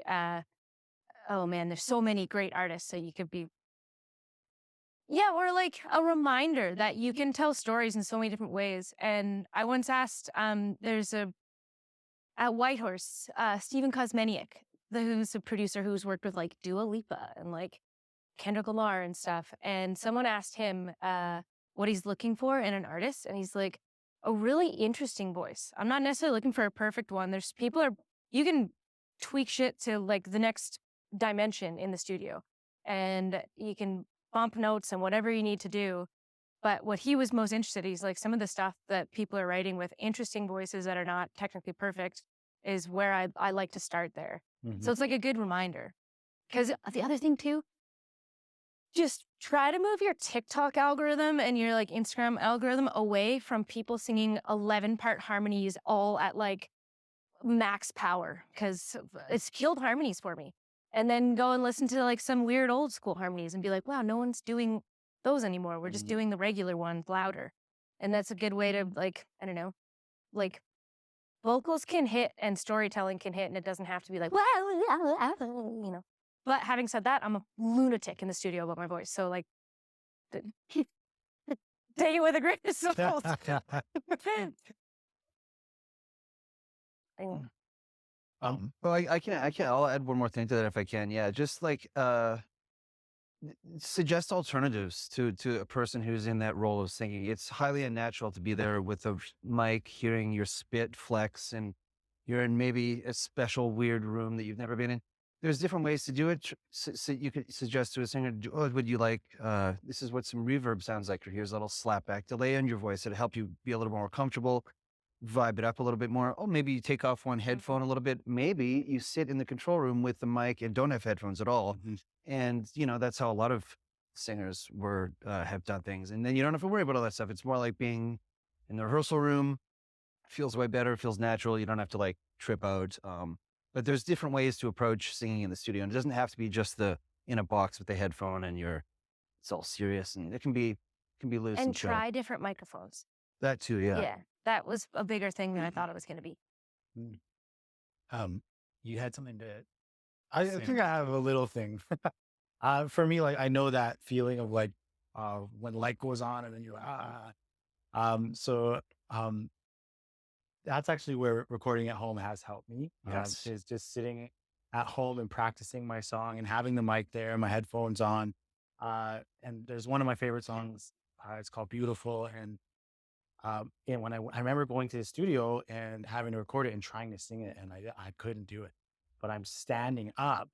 Oh man, there's so many great artists that you could be. Yeah, or like a reminder that you can tell stories in so many different ways. And I once asked, there's at Whitehorse, Stephen Kosmeniuk, who's a producer who's worked with like Dua Lipa and like Kendrick Lamar and stuff. And someone asked him what he's looking for in an artist. And he's like, a really interesting voice. I'm not necessarily looking for a perfect one. You can tweak shit to like the next dimension in the studio. And you can bump notes and whatever you need to do. But what he was most interested in, he's like, some of the stuff that people are writing with interesting voices that are not technically perfect is where I like to start there. So it's like a good reminder. Because the other thing too, just try to move your TikTok algorithm and your like Instagram algorithm away from people singing 11-part harmonies all at like max power, because it's killed harmonies for me. And then go and listen to like some weird old school harmonies and be like, wow, no one's doing those anymore. We're just doing the regular ones louder. And that's a good way to like, I don't know, like vocals can hit and storytelling can hit, and it doesn't have to be like, you know. But having said that, I'm a lunatic in the studio about my voice. So like, take it with a grain of salt. Well, I can. I'll add one more thing to that if I can. Yeah, just like suggest alternatives to a person who's in that role of singing. It's highly unnatural to be there with a mic, hearing your spit flex, and you're in maybe a special weird room that you've never been in. There's different ways to do it. So you could suggest to a singer, oh, would you like, this is what some reverb sounds like, or here's a little slap back delay on your voice. It'll help you be a little more comfortable, vibe it up a little bit more. Oh, maybe you take off one headphone a little bit. Maybe you sit in the control room with the mic and don't have headphones at all. And, you know, that's how a lot of singers have done things. And then you don't have to worry about all that stuff. It's more like being in the rehearsal room. Feels way better, feels natural. You don't have to like trip out. But there's different ways to approach singing in the studio. And it doesn't have to be just in a box with the headphone and it's all serious, and it can be loose and chill. Try different microphones. That too, yeah. Yeah, that was a bigger thing than I thought it was going to be. You had something to I think I have a little thing. For me, like I know that feeling of like when light goes on and then you're that's actually where recording at home has helped me. Yes. Is just sitting at home and practicing my song and having the mic there, my headphones on. And there's one of my favorite songs. It's called Beautiful. And when I remember going to the studio and having to record it and trying to sing it, and I couldn't do it. But I'm standing up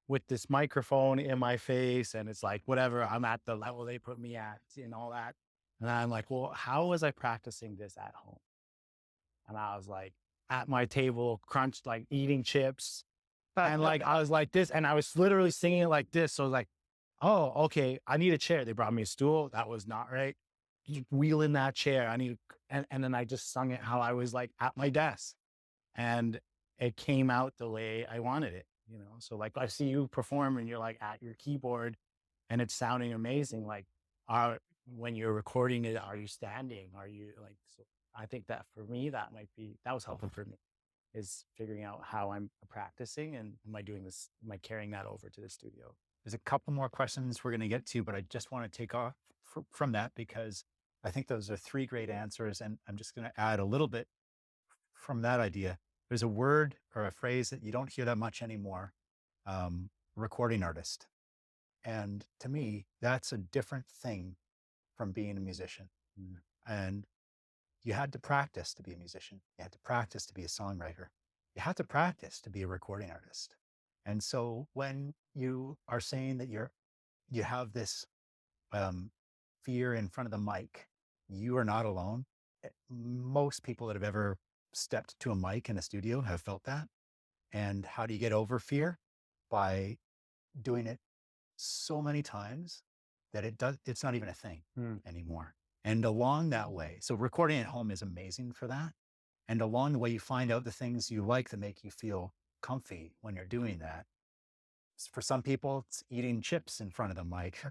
with this microphone in my face, and it's like, whatever, I'm at the level they put me at and all that. And I'm like, well, how was I practicing this at home? And I was like at my table, crunched, like eating chips. And like, I was like this, and I was literally singing it like this. So I was like, oh, okay, I need a chair. They brought me a stool. That was not right. You wheel in that chair. And then I just sung it how I was like at my desk. And it came out the way I wanted it, you know? So like, I see you perform and you're like at your keyboard and it's sounding amazing. Like when you're recording it, are you standing? Are you like, so I think that for me, that was helpful for me, is figuring out how I'm practicing and am I doing this? Am I carrying that over to the studio? There's a couple more questions we're going to get to, but I just want to take off from that because I think those are three great answers. And I'm just going to add a little bit from that idea. There's a word or a phrase that you don't hear that much anymore, recording artist. And to me, that's a different thing from being a musician. And you had to practice to be a musician. You had to practice to be a songwriter. You had to practice to be a recording artist. And so when you are saying that you have this fear in front of the mic, you are not alone. Most people that have ever stepped to a mic in a studio have felt that. And how do you get over fear? By doing it so many times that it's not even a thing anymore. And along that way, so recording at home is amazing for that. And along the way, you find out the things you like that make you feel comfy when you're doing that. For some people, it's eating chips in front of the mic.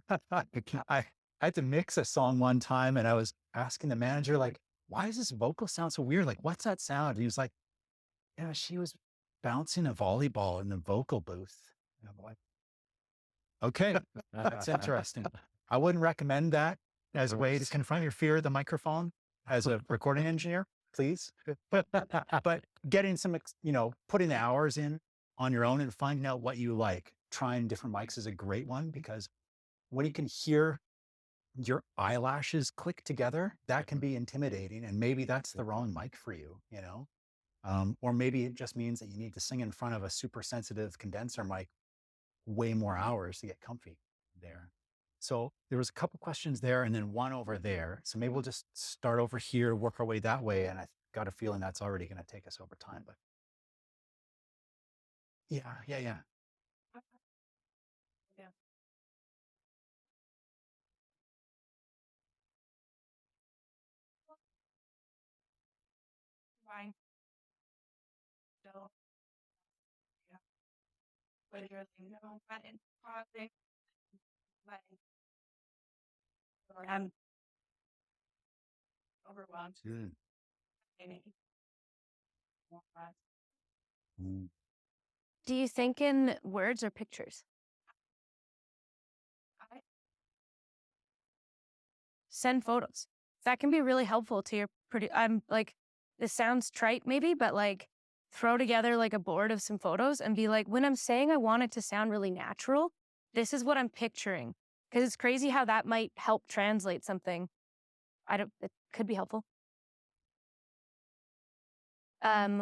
I had to mix a song one time and I was asking the manager, like, why does this vocal sound so weird? Like, what's that sound? And he was like, yeah, she was bouncing a volleyball in the vocal booth. And I'm like, okay, that's interesting. I wouldn't recommend that as a way to confront your fear of the microphone as a recording engineer, please. But getting some, putting the hours in on your own and finding out what you like, trying different mics is a great one, because when you can hear your eyelashes click together, that can be intimidating. And maybe that's the wrong mic for you, or maybe it just means that you need to sing in front of a super sensitive condenser mic way more hours to get comfy there. So there was a couple questions there and then one over there. So maybe we'll just start over here, work our way that way. And I got a feeling that's already going to take us over time, but yeah. Yeah. Fine. So, yeah. But you're but in project, but I'm overwhelmed. Do you think in words or pictures? Send photos. That can be really helpful to your I'm like, this sounds trite maybe, but like throw together like a board of some photos and be like, when I'm saying I want it to sound really natural, this is what I'm picturing. Because it's crazy how that might help translate something. It could be helpful.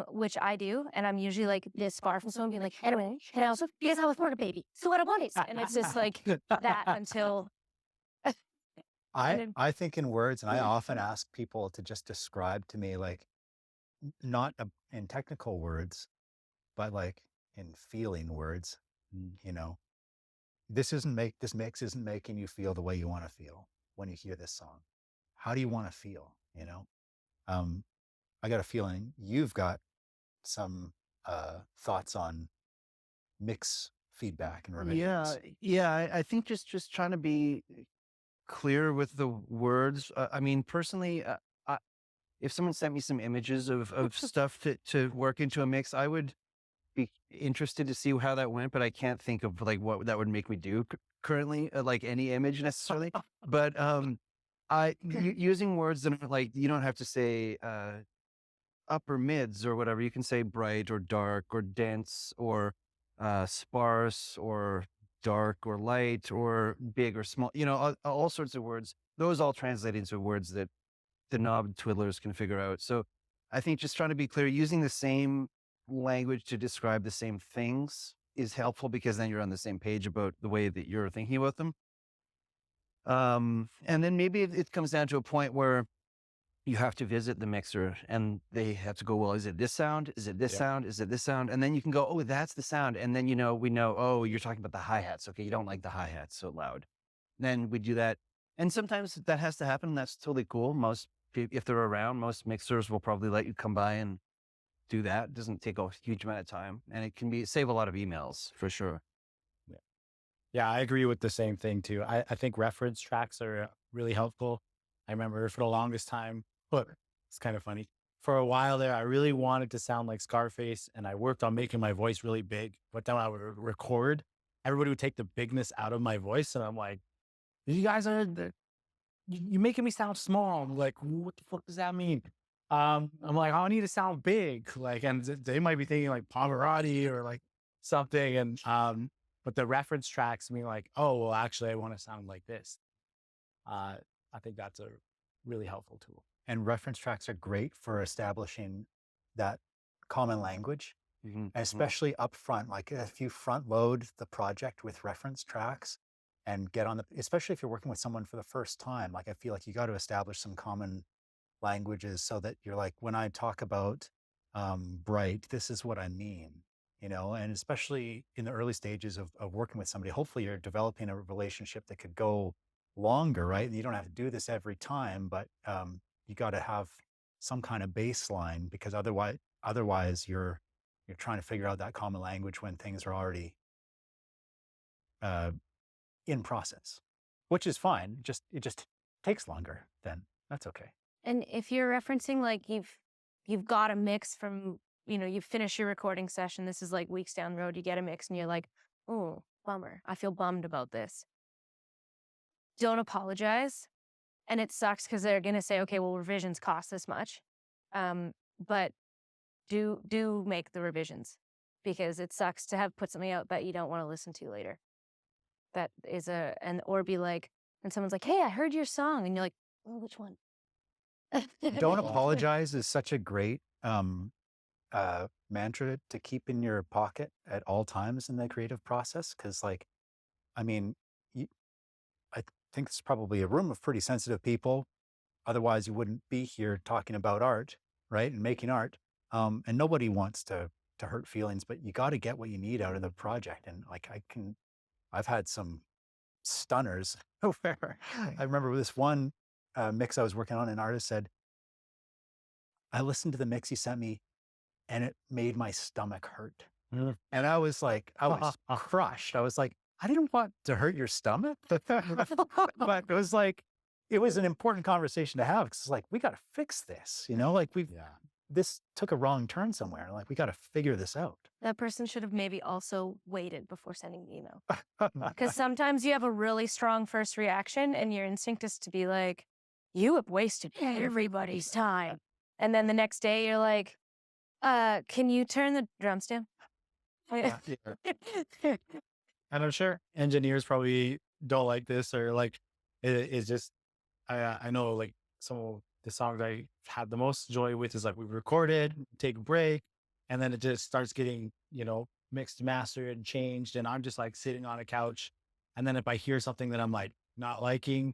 Which I do, and I'm usually like this far from someone being like, anyway, and I also, because I was born a baby. So what I want is, and it's just like that until. I think in words, and I often ask people to just describe to me, like, not in technical words, but like in feeling words, this mix isn't making you feel the way you want to feel when you hear this song. How do you want to feel? I got a feeling you've got some thoughts on mix feedback and revisions. Yeah. I think just trying to be clear with the words. I mean, personally, if someone sent me some images of stuff to work into a mix, I would be interested to see how that went, but I can't think of like what that would make me do currently, like any image necessarily. But using words that are like, you don't have to say upper mids or whatever. You can say bright or dark or dense or sparse or dark or light or big or small, all sorts of words. Those all translate into words that the knob twiddlers can figure out. So I think just trying to be clear, using the same language to describe the same things is helpful, because then you're on the same page about the way that you're thinking about them. And then maybe it comes down to a point where you have to visit the mixer and they have to go, well, is it this sound? Is it this sound? Is it this sound? And then you can go, oh, that's the sound. And then, we know, oh, you're talking about the hi-hats. Okay. You don't like the hi-hats so loud. Then we do that. And sometimes that has to happen. That's totally cool. If they're around, most mixers will probably let you come by and do that. It doesn't take a huge amount of time, and it can save a lot of emails for sure. Yeah, I agree with the same thing too. I think reference tracks are really helpful. I remember for the longest time, but it's kind of funny. For a while there, I really wanted to sound like Scarface, and I worked on making my voice really big. But then when I would record, everybody would take the bigness out of my voice, and I'm like, "You guys are you're making me sound small." I'm like, "What the fuck does that mean?" I'm like, "Oh, I need to sound big." Like, and they might be thinking like Pavarotti or like something, and but the reference tracks mean like, "Oh, well, actually, I want to sound like this." Uh, I think that's a really helpful tool. And reference tracks are great for establishing that common language, especially up front. Like if you front load the project with reference tracks and get on the, especially if you're working with someone for the first time, like I feel like you got to establish some common languages so that you're like, when I talk about bright, this is what I mean, and especially in the early stages of working with somebody, hopefully you're developing a relationship that could go longer, right? And you don't have to do this every time, but you got to have some kind of baseline, because otherwise you're trying to figure out that common language when things are already in process, which is fine. It just takes longer. Then that's okay. And if you're referencing like you've got a mix from, you finish your recording session, this is like weeks down the road, you get a mix and you're like, oh, bummer, I feel bummed about this. Don't apologize. And it sucks because they're going to say, okay, well, revisions cost this much. But do make the revisions, because it sucks to have put something out that you don't want to listen to later. That is or be like, and someone's like, hey, I heard your song. And you're like, oh, which one? Don't apologize is such a great mantra to keep in your pocket at all times in the creative process. Because, like, I mean, I think it's probably a room of pretty sensitive people. Otherwise, you wouldn't be here talking about art, right, and making art. And nobody wants to hurt feelings, but you got to get what you need out of the project. And like, I've had some stunners where I remember this one mix I was working on, an artist said, I listened to the mix he sent me and it made my stomach hurt. And I was like, I was crushed. I was like, I didn't want to hurt your stomach. But it was like, it was an important conversation to have, because it's like, we got to fix this, like this took a wrong turn somewhere. Like, we got to figure this out. That person should have maybe also waited before sending the email. Because sometimes you have a really strong first reaction and your instinct is to be like, you have wasted everybody's time. And then the next day you're like, can you turn the drums down? And I'm sure engineers probably don't like this, or like, it's just, I know like some of the songs I had the most joy with is like, we recorded, take a break, and then it just starts getting, mixed, mastered, and changed. And I'm just like sitting on a couch. And then if I hear something that I'm like not liking,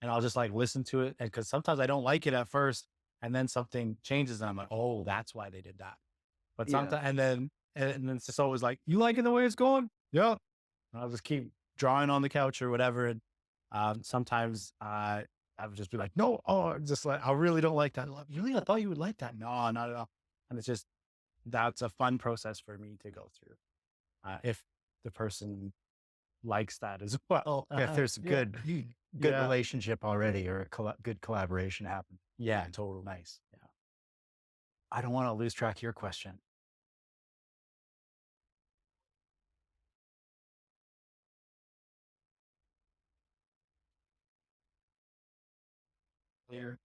and I'll just like listen to it. And because sometimes I don't like it at first, and then something changes and I'm like, oh, that's why they did that. But sometimes, and then it's just always like, you like it the way it's going? Yeah. And I'll just keep drawing on the couch or whatever. And sometimes I would just be like, no, just like, I really don't like that. Really? I thought you would like that. No, not at all. And it's just, that's a fun process for me to go through. If the person likes that as well. If there's a good relationship already, or a good collaboration happen. Yeah, totally. Nice. Yeah. I don't want to lose track of your question. Clear.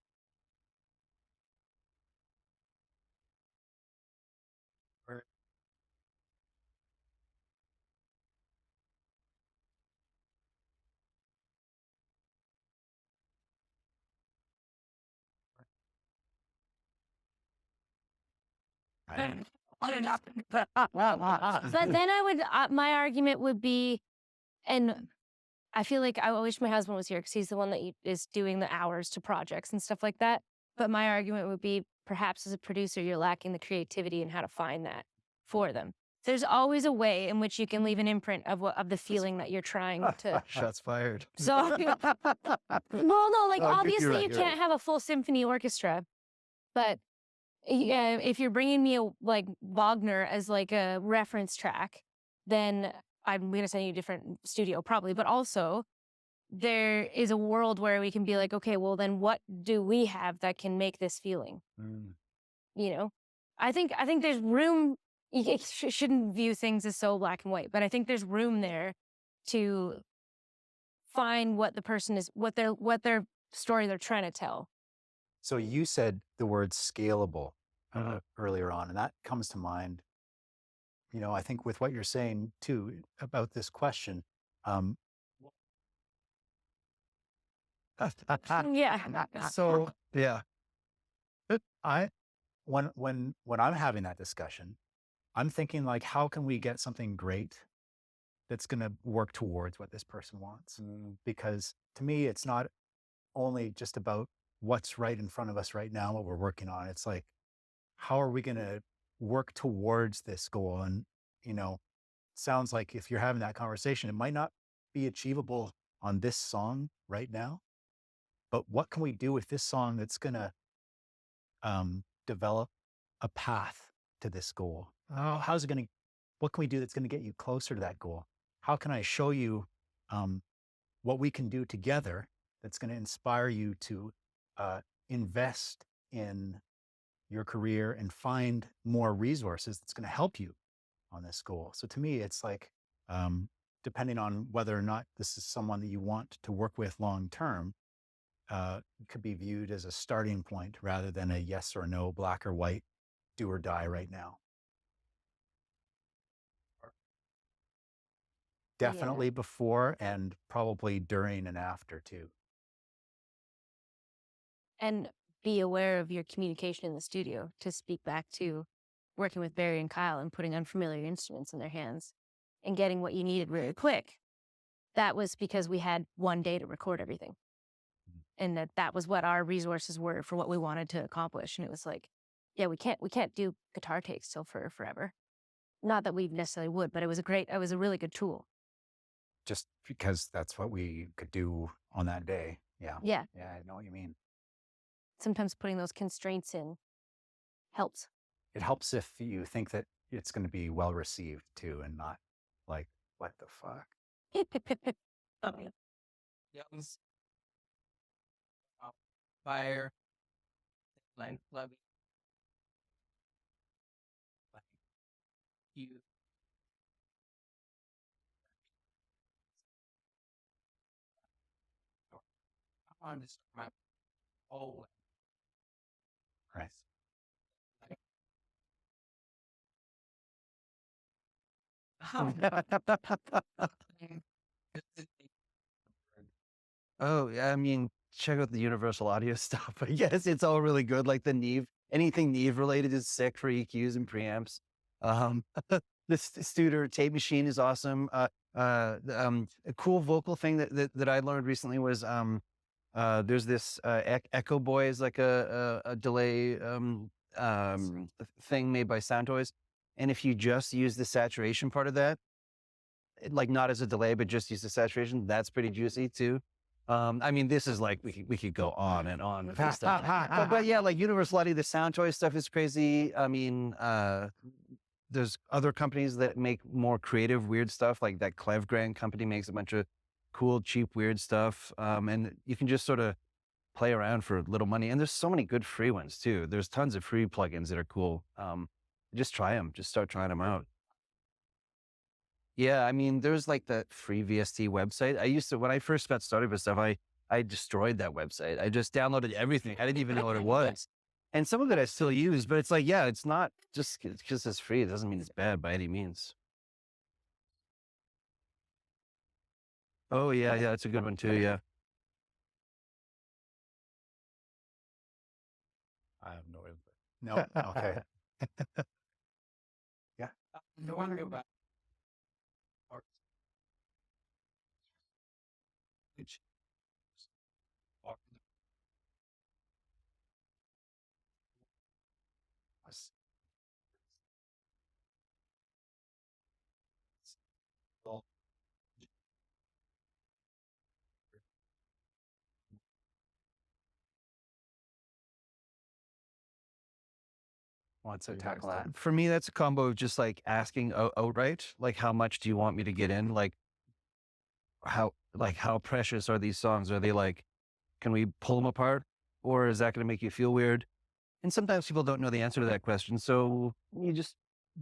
But then my argument would be, and I feel like I wish my husband was here because he's the one that is doing the hours to projects and stuff like that. But my argument would be, perhaps as a producer, you're lacking the creativity and how to find that for them. There's always a way in which you can leave an imprint of the feeling that you're trying to. Shots fired. So, well, no, like obviously you can't have a full symphony orchestra, but yeah, if you're bringing me like Wagner as like a reference track, then I'm going to send you a different studio probably. But also, there is a world where we can be like, okay, well then what do we have that can make this feeling? You know, I think there's room. You shouldn't view things as so black and white, but I think there's room there to find what the person is, what their story they're trying to tell. So you said the word scalable earlier on, and that comes to mind. You know, I think with what you're saying too about this question, Yeah. So yeah. I when I'm having that discussion, I'm thinking like, how can we get something great that's going to work towards what this person wants? Because to me, it's not only just about what's right in front of us right now, what we're working on. It's like, how are we going to work towards this goal? And, you know, sounds like if you're having that conversation, it might not be achievable on this song right now, but what can we do with this song that's going to develop a path to this goal? How's it going to, what can we do that's going to get you closer to that goal? How can I show you what we can do together that's going to inspire you to invest in your career and find more resources that's going to help you on this goal? So to me, it's like, depending on whether or not this is someone that you want to work with long term, it could be viewed as a starting point rather than a yes or no, black or white, do or die right now. Definitely before and probably during and after too. And be aware of your communication in the studio, to speak back to working with Barry and Kyle and putting unfamiliar instruments in their hands and getting what you needed really quick. That was because we had one day to record everything. And that was what our resources were for what we wanted to accomplish. And it was like, yeah, we can't do guitar takes still for forever. Not that we necessarily would, but it was a really good tool. Just because that's what we could do on that day. Yeah. Yeah. Yeah, I know what you mean. Sometimes putting those constraints in helps. It helps if you think that it's going to be well received too, and not like, what the fuck? Yeah. Fire. Line levy. You. On this map. Oh. Right. Oh, yeah, I mean, check out the Universal Audio stuff. I guess it's all really good. Like the Neve, anything Neve related is sick for EQs and preamps. The Studer tape machine is awesome. A cool vocal thing that I learned recently was there's this Echo Boy is like a delay thing made by Soundtoys, and if you just use the saturation part of that, like not as a delay, but just use the saturation, that's pretty juicy too. I mean, this is like we could go on and on with this stuff. But yeah, like Universal Audio, the Soundtoys stuff is crazy. I mean, there's other companies that make more creative, weird stuff. Like that Clevgrand company makes a bunch of cool, cheap, weird stuff. And you can just sort of play around for little money. And there's so many good free ones too. There's tons of free plugins that are cool. Just try them. Just start trying them out. Yeah, I mean, there's like that free VST website. I used to, when I first got started with stuff, I destroyed that website. I just downloaded everything. I didn't even know what it was. And some of it I still use, but it's like, yeah, it's not just because it's free. It doesn't mean it's bad by any means. Oh yeah, yeah, that's a good one too. Yeah. I have no input. No. Okay. Yeah. No wonder about art. Which Want to tackle that? For me, that's a combo of just like asking outright, like, how much do you want me to get in? Like, how precious are these songs? Are they like, can we pull them apart, or is that going to make you feel weird? And sometimes people don't know the answer to that question. So you just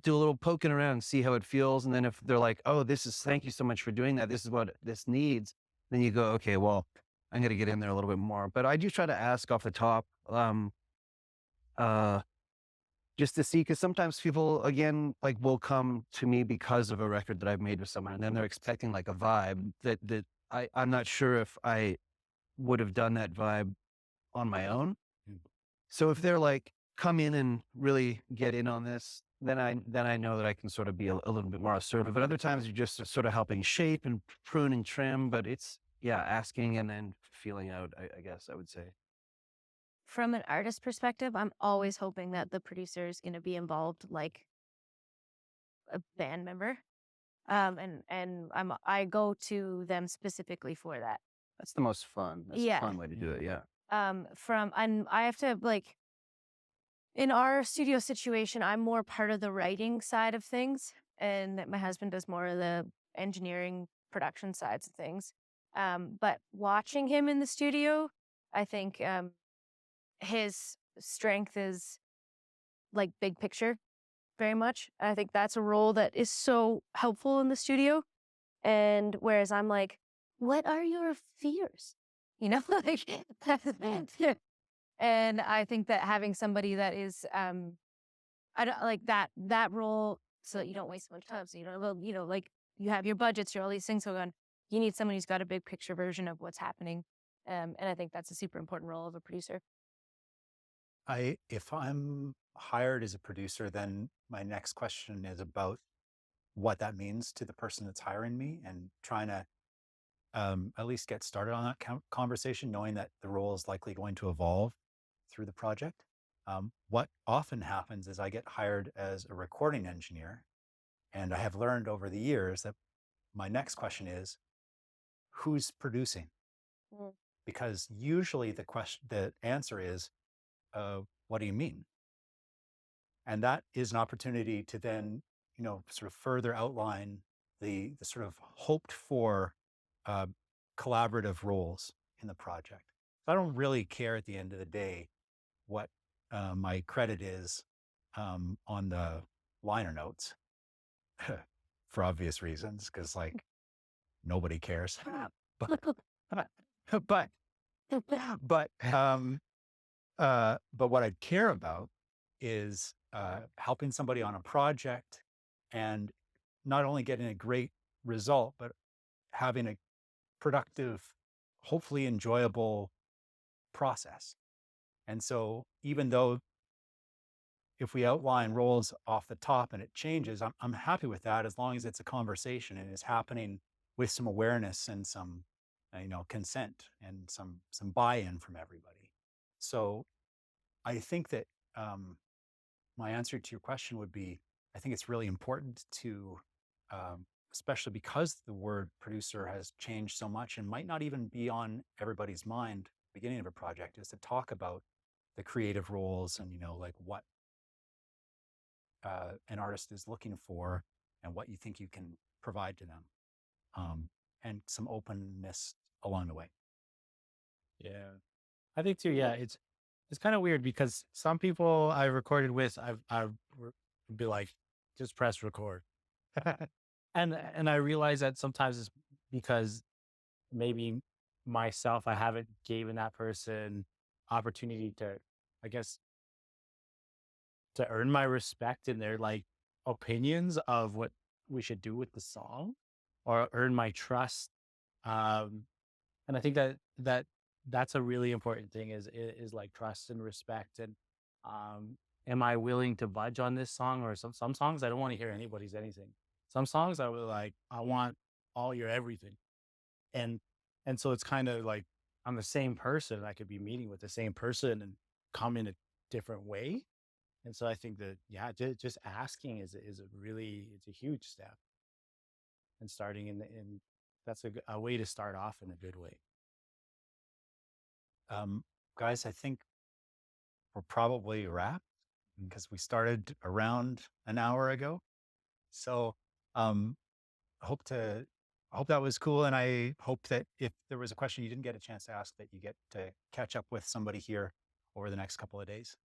do a little poking around, see how it feels. And then if they're like, oh, thank you so much for doing that. This is what this needs. Then you go, okay, well, I'm going to get in there a little bit more. But I do try to ask off the top, uh, just to see, because sometimes people, again, like will come to me because of a record that I've made with someone. And then they're expecting like a vibe that I'm not sure if I would have done that vibe on my own. So if they're like, come in and really get in on this, then I know that I can sort of be a little bit more assertive. But other times you're just sort of helping shape and prune and trim. But it's, yeah, asking and then feeling out, I guess I would say. From an artist perspective, I'm always hoping that the producer is going to be involved like a band member. And I go to them specifically for that. That's the most fun. That's Yeah. a fun way to do it. Yeah. And I have to like, in our studio situation, I'm more part of the writing side of things, and my husband does more of the engineering production sides of things. But watching him in the studio, I think his strength is like big picture very much. I think that's a role that is so helpful in the studio. And whereas I'm like, what are your fears? You know, like, and I think that having somebody that is, I don't like that role, so that you don't waste so much time. So like you have your budgets, all these things going on. You need someone who's got a big picture version of what's happening, and I think that's a super important role of a producer. If I'm hired as a producer, then my next question is about what that means to the person that's hiring me, and trying to at least get started on that conversation, knowing that the role is likely going to evolve through the project. What often happens is I get hired as a recording engineer, and I have learned over the years that my next question is, who's producing? Mm. Because usually the answer is, what do you mean? And that is an opportunity to then, sort of further outline the sort of hoped for uh, collaborative roles in the project. So I don't really care at the end of the day what my credit is on the liner notes for obvious reasons, because like nobody cares. but but but but what I care about is helping somebody on a project, and not only getting a great result, but having a productive, hopefully enjoyable process. And so even though if we outline roles off the top and it changes, I'm happy with that, as long as it's a conversation and is happening with some awareness and some, consent and some buy-in from everybody. So I think that my answer to your question would be, I think it's really important to, especially because the word producer has changed so much and might not even be on everybody's mind at the beginning of a project, is to talk about the creative roles and, like what an artist is looking for and what you think you can provide to them, and some openness along the way. Yeah. I think too, yeah, it's kind of weird because some people I recorded with, I've be like, just press record. And I realize that sometimes it's because maybe myself, I haven't given that person opportunity to, I guess, to earn my respect in their like opinions of what we should do with the song, or earn my trust. And I think that's a really important thing, is like trust and respect. And am I willing to budge on this song? Or some songs I don't want to hear anybody's anything. Some songs I was like, I want all your everything. And so it's kind of like I'm the same person. I could be meeting with the same person and come in a different way. And so I think that, yeah, just asking is it's a huge step, and starting in that's a way to start off in a good way. Guys, I think we're probably wrapped because we started around an hour ago. So I hope to hope that was cool. And I hope that if there was a question you didn't get a chance to ask, that you get to catch up with somebody here over the next couple of days.